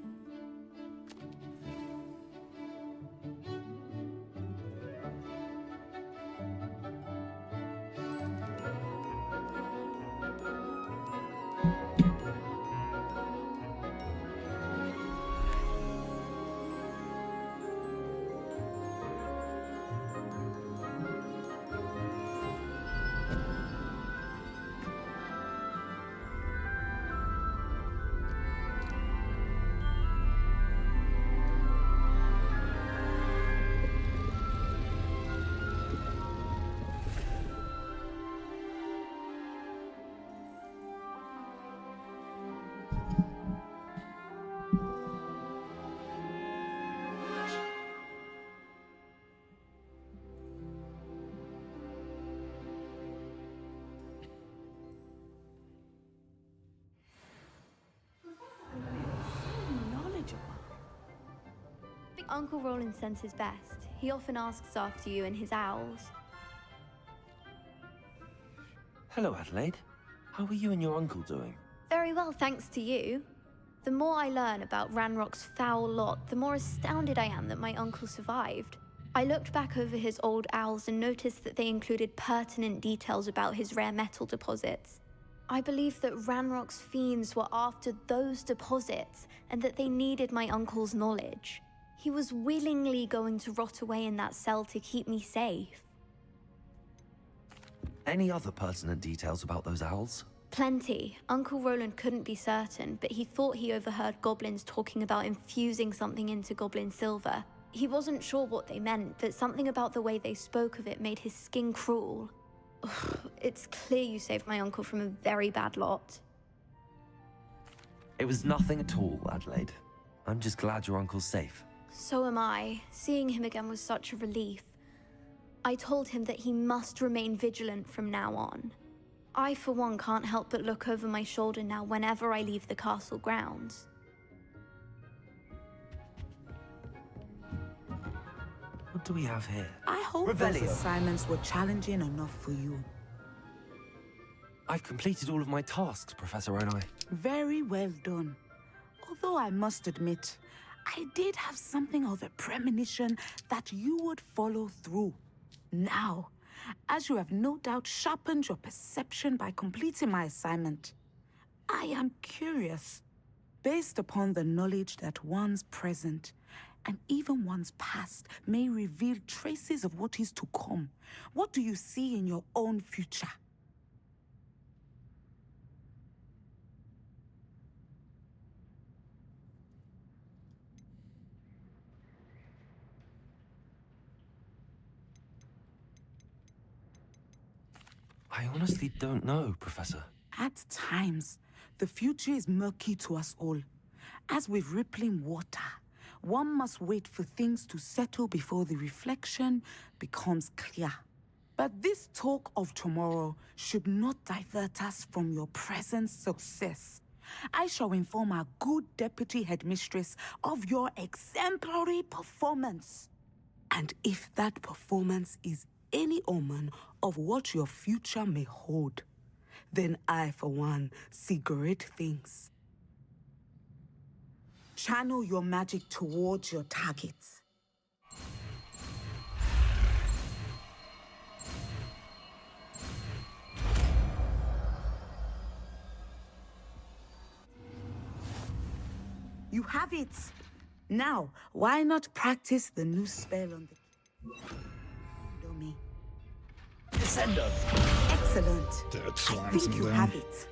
Uncle Roland sends his best. He often asks after you and his owls. Hello, Adelaide. How are you and your uncle doing? Very well, thanks to you. The more I learn about Ranrock's foul lot, the more astounded I am that my uncle survived. I looked back over his old owls and noticed that they included pertinent details about his rare metal deposits. I believe that Ranrock's fiends were after those deposits and that they needed my uncle's knowledge. He was willingly going to rot away in that cell to keep me safe. Any other pertinent details about those owls? Plenty. Uncle Roland couldn't be certain, but he thought he overheard goblins talking about infusing something into goblin silver. He wasn't sure what they meant, but something about the way they spoke of it made his skin crawl. It's clear you saved my uncle from a very bad lot. It was nothing at all, Adelaide. I'm just glad your uncle's safe. So am I. Seeing him again was such a relief. I told him that he must remain vigilant from now on. I, for one, can't help but look over my shoulder now whenever I leave the castle grounds. What do we have here? I hope those assignments were challenging enough for you. I've completed all of my tasks, Professor Oni. Very well done. Although I must admit, I did have something of a premonition that you would follow through. Now, as you have no doubt sharpened your perception by completing my assignment, I am curious, based upon the knowledge that one's present and even one's past may reveal traces of what is to come. What do you see in your own future? I honestly don't know, Professor. At times, the future is murky to us all. As with rippling water, one must wait for things to settle before the reflection becomes clear. But this talk of tomorrow should not divert us from your present success. I shall inform our good deputy headmistress of your exemplary performance. And if that performance is any omen of what your future may hold, then I, for one, see great things. Channel your magic towards your targets. You have it! Now, why not practice the new spell on the... Follow me. Descender! Excellent! That I slams think him you down. have it.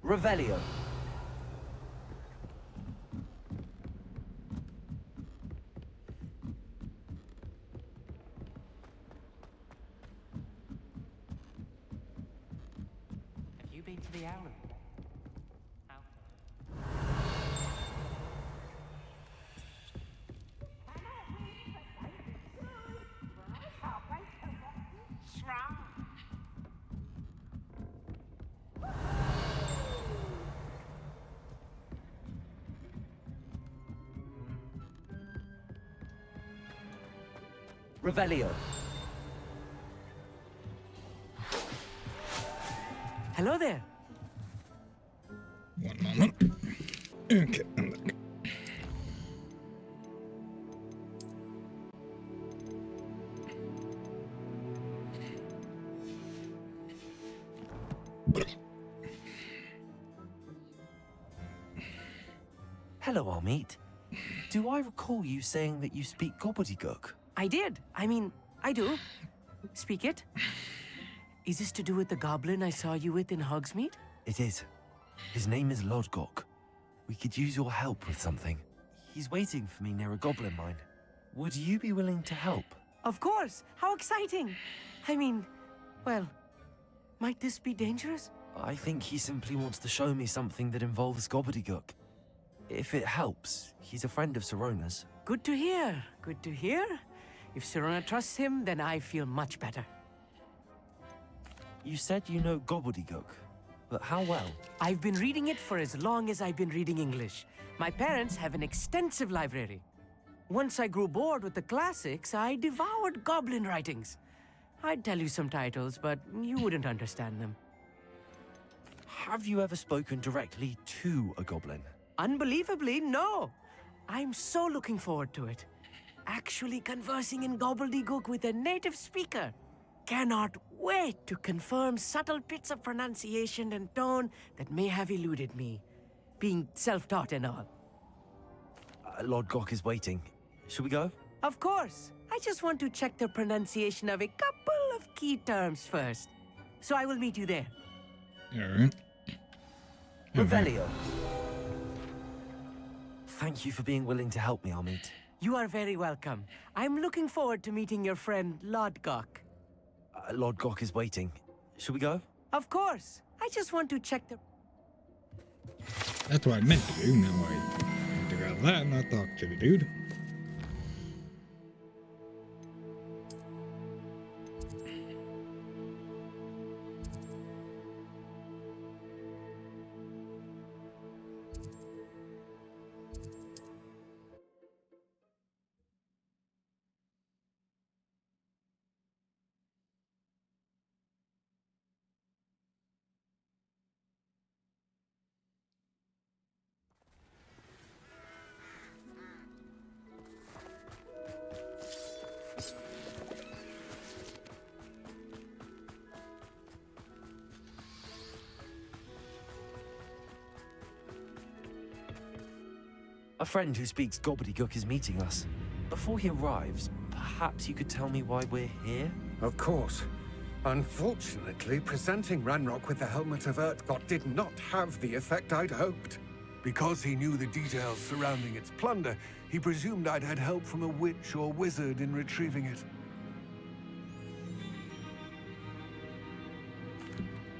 Revelio. Have you been to the owl? Revelio. Hello there. One moment. Okay, I'm back. Hello, Armeet. Do I recall you saying that you speak gobbledygook? I did. I mean, I do. Speak it. Is this to do with the goblin I saw you with in Hogsmeade? It is. His name is Lodgok. We could use your help with something. He's waiting for me near a goblin mine. Would you be willing to help? Of course. How exciting. I mean, well, might this be dangerous? I think he simply wants to show me something that involves gobbledygook. If it helps, he's a friend of Sirona's. Good to hear. Good to hear. If Sirona trusts him, then I feel much better. You said you know gobbledygook, but how well? I've been reading it for as long as I've been reading English. My parents have an extensive library. Once I grew bored with the classics, I devoured goblin writings. I'd tell you some titles, but you wouldn't understand them. Have you ever spoken directly to a goblin? Unbelievably, no. I'm so looking forward to it. Actually conversing in gobbledygook with a native speaker. Cannot wait to confirm subtle bits of pronunciation and tone that may have eluded me, being self-taught and all. Lord Gok is waiting. Should we go? Of course. I just want to check the pronunciation of a couple of key terms first. So I will meet you there. Alright. Revelio. Thank you for being willing to help me, Amit. You are very welcome. I'm looking forward to meeting your friend, Lord Gok. Lord Gok is waiting. Should we go? Of course. I just want to check the... That's what I meant to do. Now I need to grab that and not talk to the dude. A friend who speaks gobbledygook is meeting us. Before he arrives, perhaps you could tell me why we're here? Of course. Unfortunately, presenting Ranrock with the Helmet of Urtkot did not have the effect I'd hoped. Because he knew the details surrounding its plunder, he presumed I'd had help from a witch or wizard in retrieving it.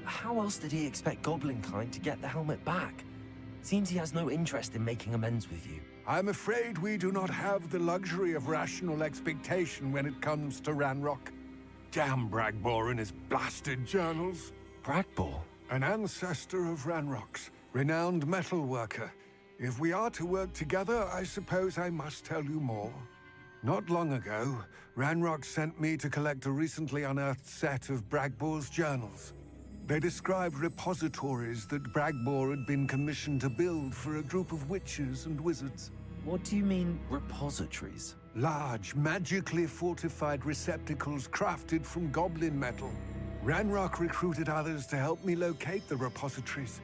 How else did he expect Goblinkind to get the helmet back? Seems he has no interest in making amends with you. I'm afraid we do not have the luxury of rational expectation when it comes to Ranrock. Damn Bragbor and his blasted journals. Bragbor? An ancestor of Ranrock's, renowned metal worker. If we are to work together, I suppose I must tell you more. Not long ago, Ranrock sent me to collect a recently unearthed set of Bragbor's journals. They described repositories that Bragbor had been commissioned to build for a group of witches and wizards. What do you mean, repositories? Large, magically fortified receptacles crafted from goblin metal. Ranrock recruited others to help me locate the repositories.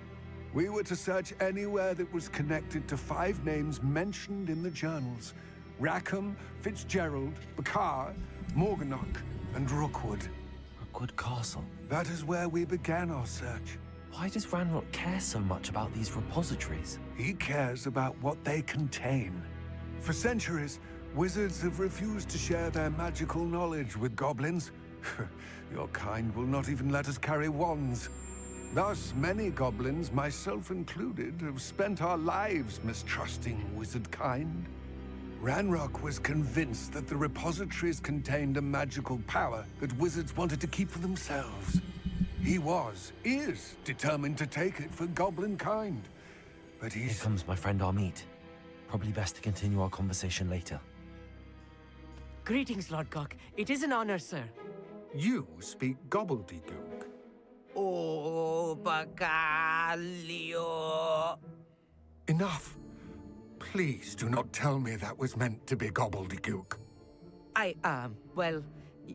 We were to search anywhere that was connected to 5 names mentioned in the journals. Rackham, Fitzgerald, Bakar, Morganach, and Rookwood. Rookwood Castle? That is where we began our search. Why does Ranrock care so much about these repositories? He cares about what they contain. For centuries, wizards have refused to share their magical knowledge with goblins. Your kind will not even let us carry wands. Thus, many goblins, myself included, have spent our lives mistrusting wizard kind. Ranrock was convinced that the repositories contained a magical power that wizards wanted to keep for themselves. He is determined to take it for goblin kind. But Here comes my friend Amit. Probably best to continue our conversation later. Greetings, Lord Gok. It is an honor, sir. You speak gobbledygook. Oh, Bacalio. Enough. Please do not tell me that was meant to be gobbledygook.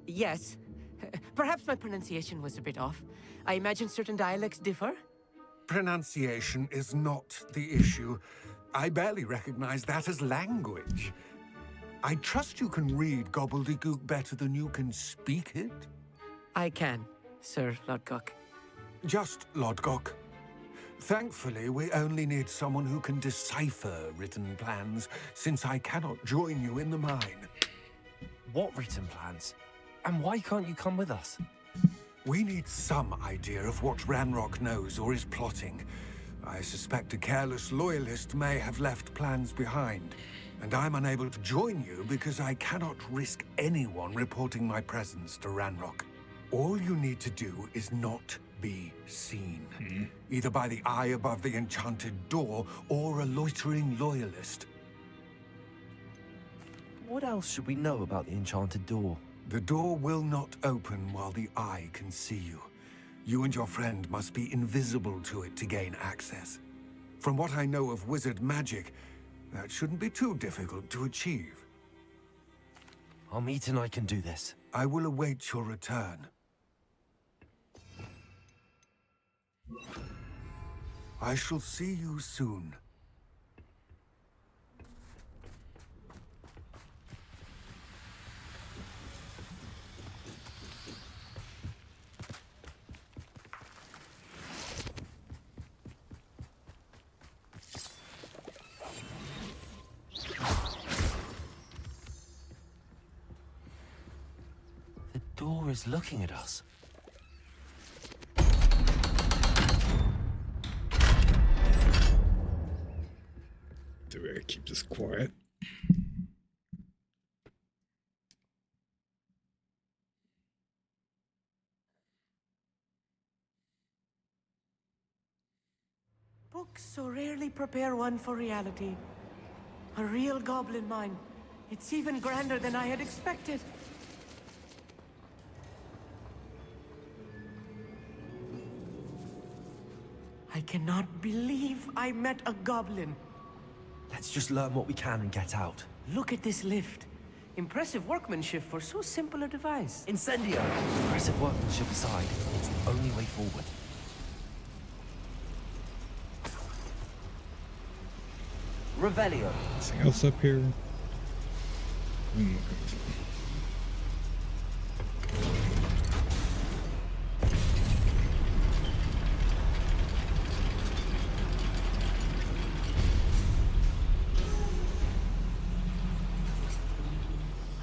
Yes. Perhaps my pronunciation was a bit off. I imagine certain dialects differ? Pronunciation is not the issue. I barely recognize that as language. I trust you can read gobbledygook better than you can speak it? I can, Sir Lord Gok. Just Lord Gok. Thankfully, we only need someone who can decipher written plans, since I cannot join you in the mine. What written plans? And why can't you come with us? We need some idea of what Ranrock knows or is plotting. I suspect a careless loyalist may have left plans behind. And I'm unable to join you because I cannot risk anyone reporting my presence to Ranrock. All you need to do is not be seen. Either by the eye above the enchanted door or a loitering loyalist. What else should we know about the enchanted door? The door will not open while the eye can see you. You and your friend must be invisible to it to gain access. From what I know of wizard magic, that shouldn't be too difficult to achieve. I'll meet and I can do this. I will await your return. I shall see you soon. The door is looking at us. Do we keep this quiet? Books so rarely prepare one for reality. A real goblin mine. It's even grander than I had expected. I cannot believe I met a goblin. Let's just learn what we can and get out. Look at this lift. Impressive workmanship for so simple a device. Incendio! Impressive workmanship aside, it's the only way forward. Revelio. Anything else up here? I'm looking for.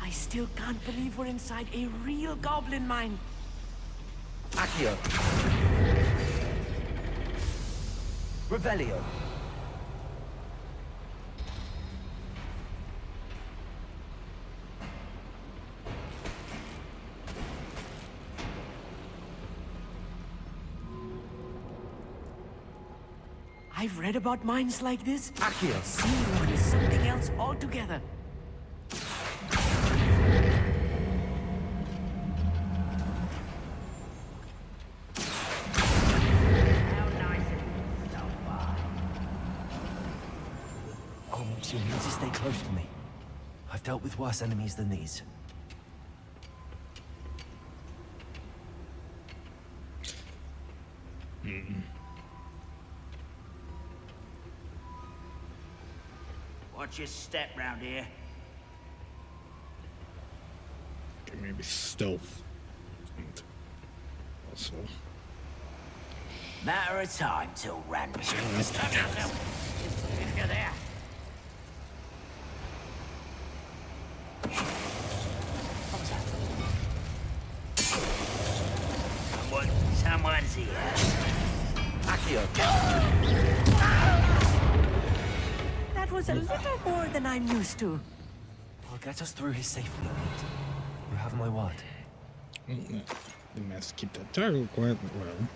I still can't believe we're inside a real goblin mine. Accio. Revelio. I've read about mines like this. Accio. Seeing one is something else altogether. You need to stay close to me. I've dealt with worse enemies than these. Watch your step round here. Okay, maybe stealth. And also. Matter of time till random. If you're there. Someone's here. Accio. That was a little more than I'm used to. I'll get us through his safely, mate. You have my word. Well, no, didn't have to keep that title quiet, but well.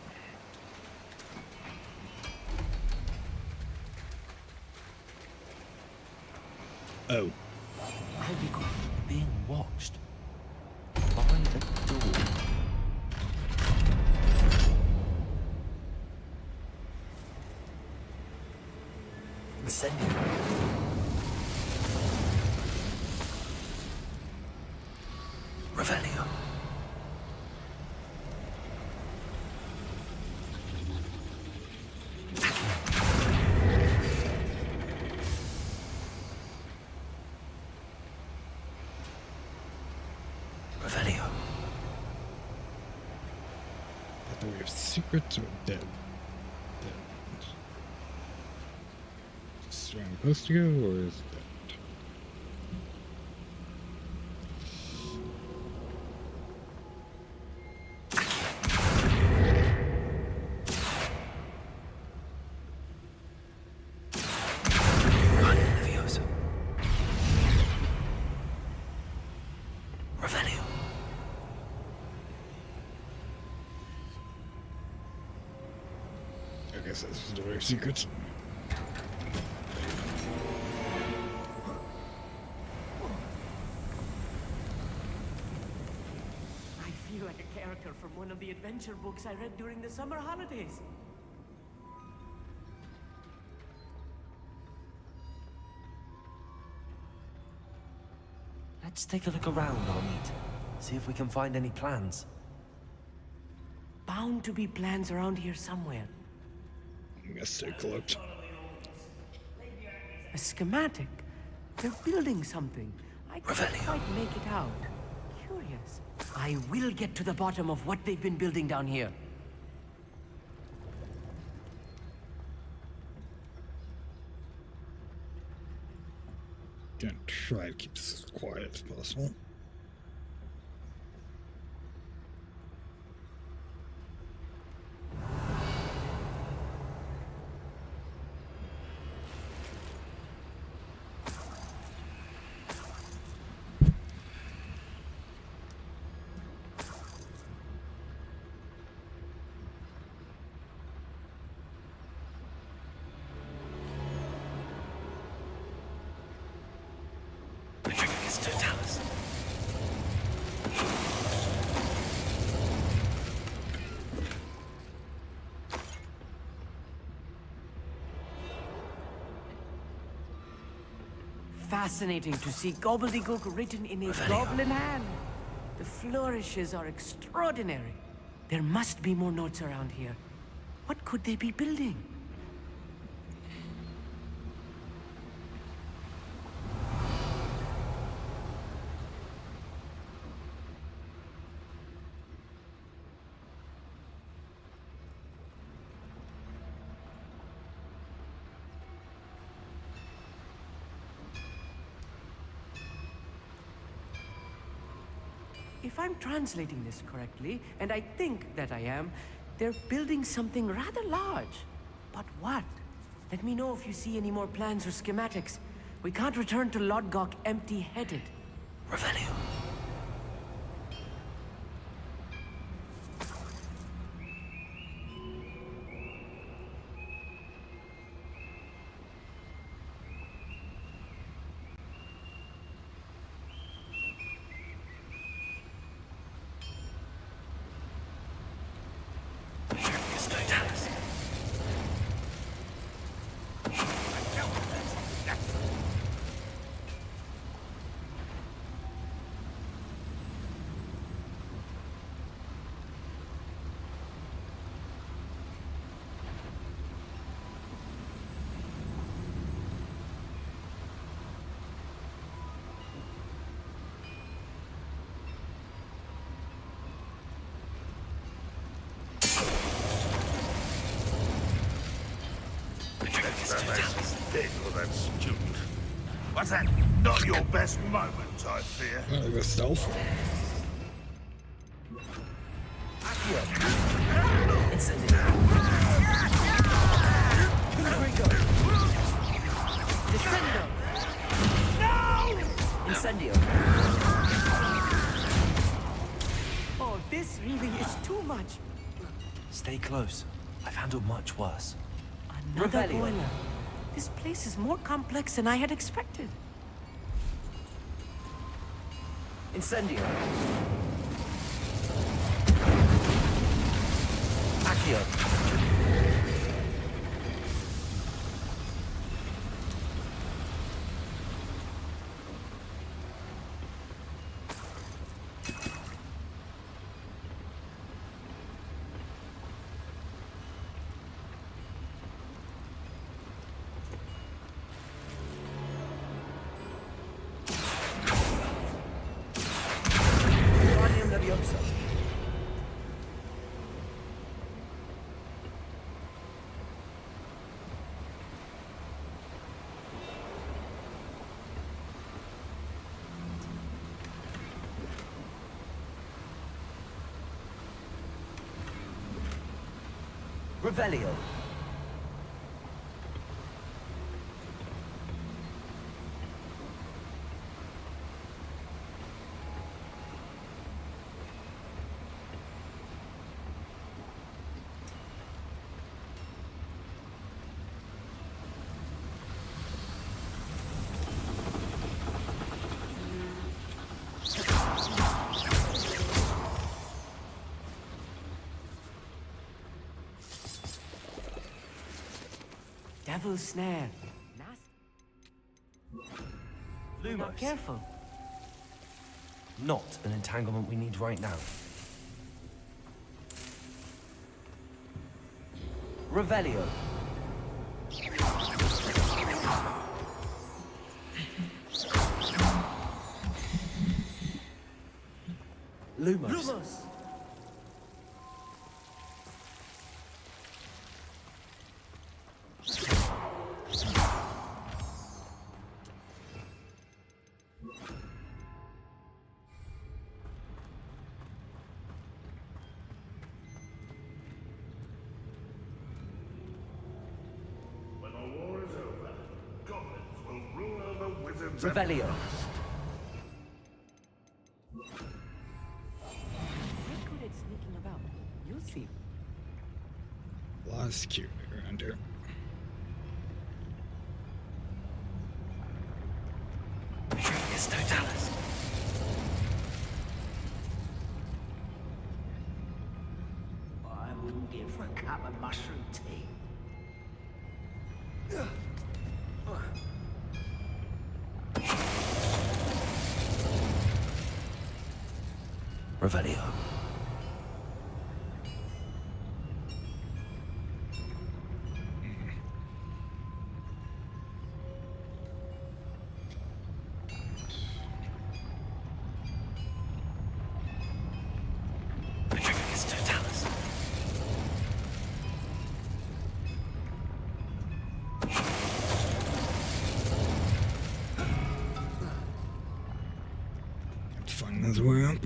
Oh. I'll be good. Being watched. By the door. Incendio. Revelio. Revelio. Do we have secrets or dead? Dead. Is where I'm supposed to go, or is it dead? Revelio. I guess this is the way of secrets. I feel like a character from one of the adventure books I read during the summer holidays. Let's take a look around, Armid. See if we can find any plans. Bound to be plans around here somewhere. Let's take a look. A schematic. They're building something. I can't quite make it out. Curious. I will get to the bottom of what they've been building down here. Gonna try to keep this as quiet as possible. Fascinating to see gobbledygook written in a goblin hand. The flourishes are extraordinary. There must be more notes around here. What could they be building? If I'm translating this correctly, and I think that I am, they're building something rather large. But what? Let me know if you see any more plans or schematics. We can't return to Lodgok empty-headed. Revelio. That student. Was that not your best moment, I fear? The stealth. Incendio. Oh, this really is too much. Stay close. I've handled much worse. Another boiler. This place is more complex than I had expected. Incendio. Accio. Revelio. Devil's snare. Not careful. Not an entanglement we need right now. Revelio. Lumos. When the war is over, goblins will rule over wizards. Revelio. Very good at sneaking about. You'll see. Lot of security around here. It's Totalis. I wouldn't give for a cup of mushroom tea. Revelio. It's Totalis. Let's find this way up.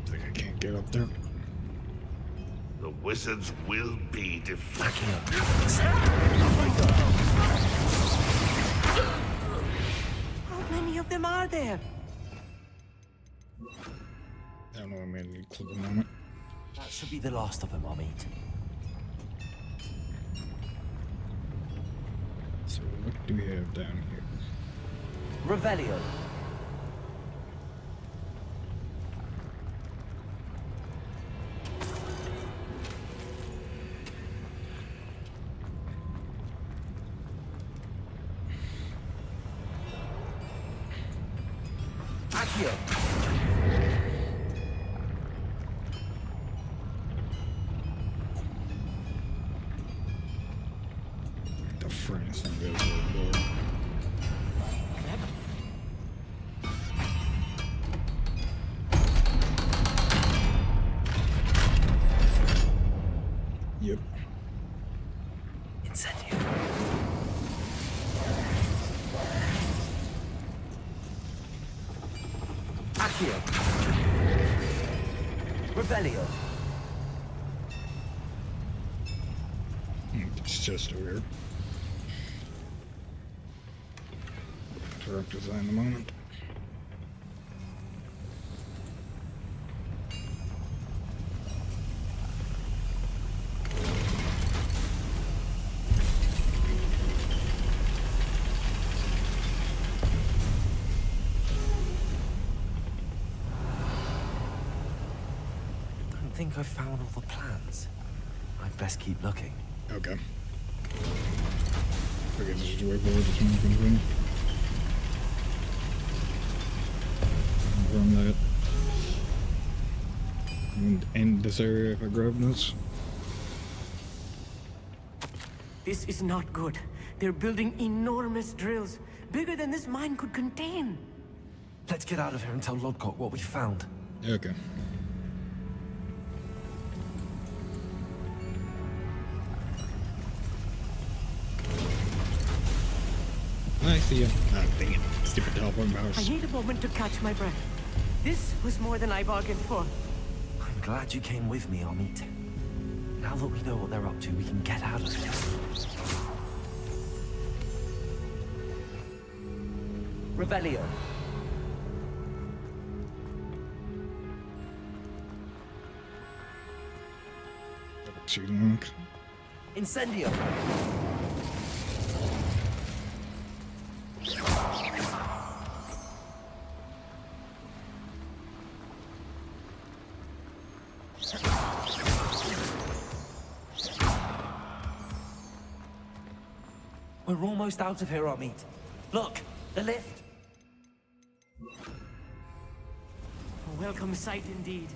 Think I can't get up there. The wizards will be defeated. How many of them are there? I don't know, I made a new clip a moment. That should be the last of them, I'll meet. So what do we have down here? Revelio. Accio. The friends from the other door. Yep. Incendio. Accio. Revelio. It's just over here. Direct design the moment. I think I've found all the plans. I'd best keep looking. Okay. I guess this is the way forward to someone comes in. Confirm that. And end this area if I grab this. This is not good. They're building enormous drills, bigger than this mine could contain. Let's get out of here and tell Lodgok what we found. Okay. I see ya. Ah, dang it. Stupid teleporting powers. I need a moment to catch my breath. This was more than I bargained for. I'm glad you came with me, Amit. Now that we know what they're up to, we can get out of here. Revelio. too long. Incendio! We're almost out of here, Amit. Look, the lift. A welcome sight indeed.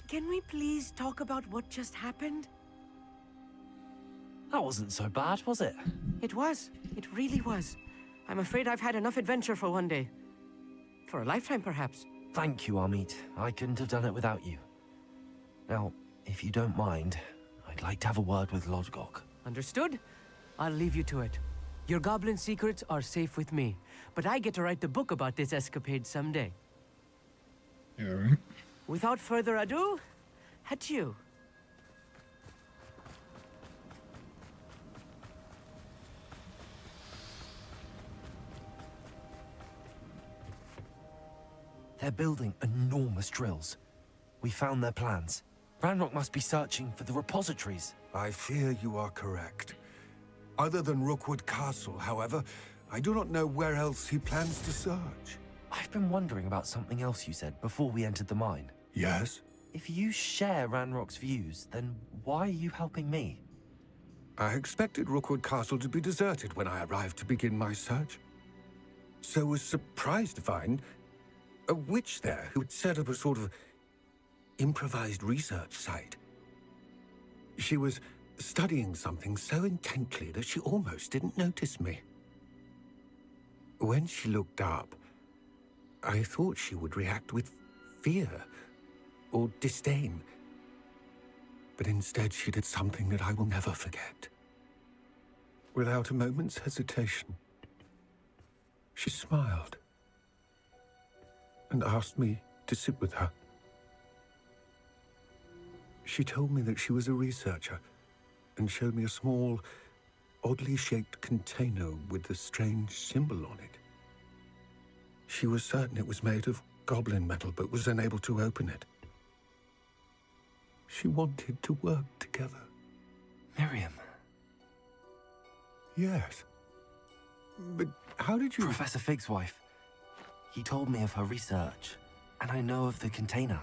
Can we please talk about what just happened? That wasn't so bad, was it? It was. It really was. I'm afraid I've had enough adventure for one day. For a lifetime, perhaps. Thank you, Amit. I couldn't have done it without you. Now, if you don't mind, I'd like to have a word with Lodgok. Understood? I'll leave you to it. Your goblin secrets are safe with me, but I get to write the book about this escapade someday. Alright. Without further ado, adieu. They're building enormous drills. We found their plans. Ranrock must be searching for the repositories. I fear you are correct. Other than Rookwood Castle, however, I do not know where else he plans to search. I've been wondering about something else you said before we entered the mine. Yes? If you share Ranrock's views, then why are you helping me? I expected Rookwood Castle to be deserted when I arrived to begin my search. So was surprised to find a witch there who had set up a sort of improvised research site. She was studying something so intently that she almost didn't notice me. When she looked up, I thought she would react with fear or disdain. But instead she did something that I will never forget. Without a moment's hesitation, she smiled and asked me to sit with her. She told me that she was a researcher and showed me a small, oddly shaped container with a strange symbol on it. She was certain it was made of goblin metal, but was unable to open it. She wanted to work together. Miriam. Yes. But how did you... Professor Fig's wife. He told me of her research, and I know of the container.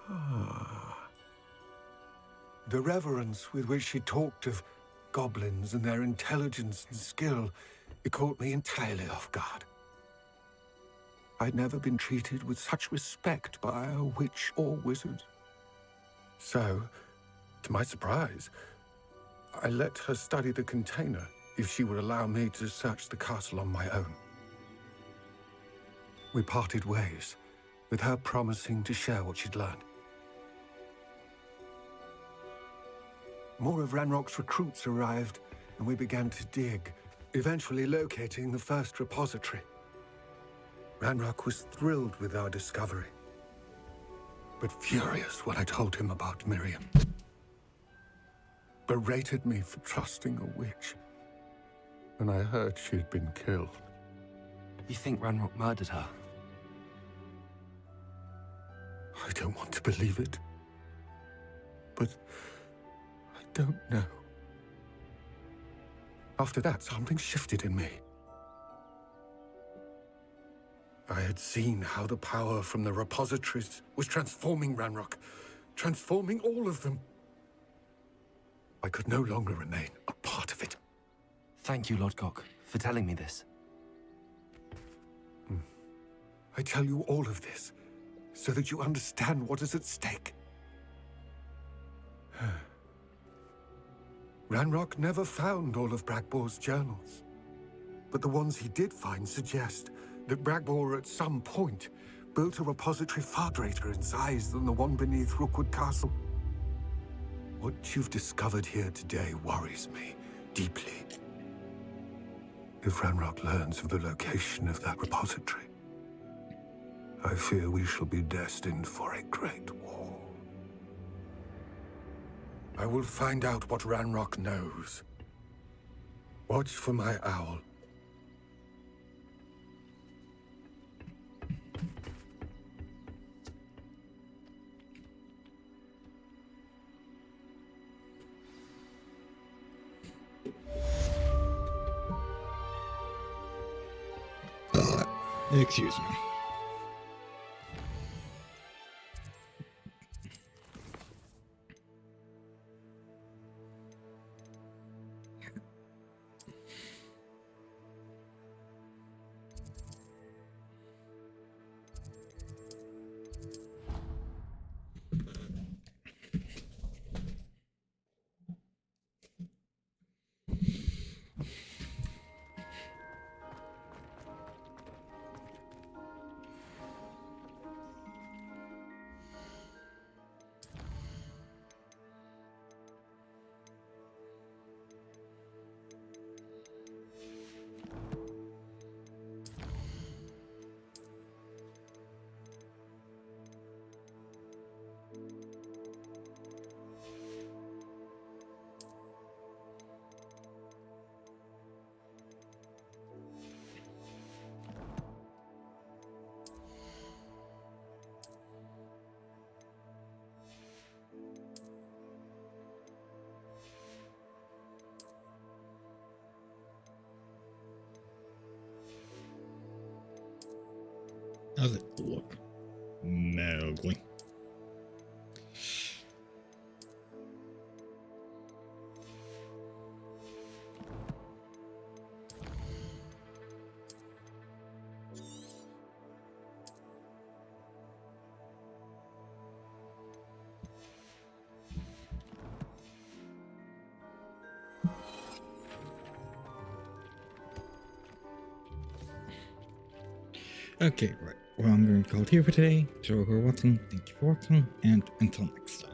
Ah. The reverence with which she talked of goblins and their intelligence and skill, it caught me entirely off guard. I'd never been treated with such respect by a witch or wizard. So, to my surprise, I let her study the container if she would allow me to search the castle on my own. We parted ways, with her promising to share what she'd learned. More of Ranrock's recruits arrived, and we began to dig, eventually locating the first repository. Ranrock was thrilled with our discovery, but furious when I told him about Miriam. Berated me for trusting a witch, and I heard she'd been killed. You think Ranrock murdered her? I don't want to believe it, but I don't know. After that, something shifted in me. I had seen how the power from the repositories was transforming Ranrock, transforming all of them. I could no longer remain a part of it. Thank you, Lodgok, for telling me this. I tell you all of this so that you understand what is at stake. Ranrock never found all of Bragbor's journals, but the ones he did find suggest that Bragbor at some point built a repository far greater in size than the one beneath Rookwood Castle. What you've discovered here today worries me deeply. If Ranrock learns of the location of that repository, I fear we shall be destined for a great war. I will find out what Ranrock knows. Watch for my owl. Excuse me. How's it look? Mowgli. Okay, right. Well, I'm going to call it here for today. So, for watching, thank you for watching, and until next time.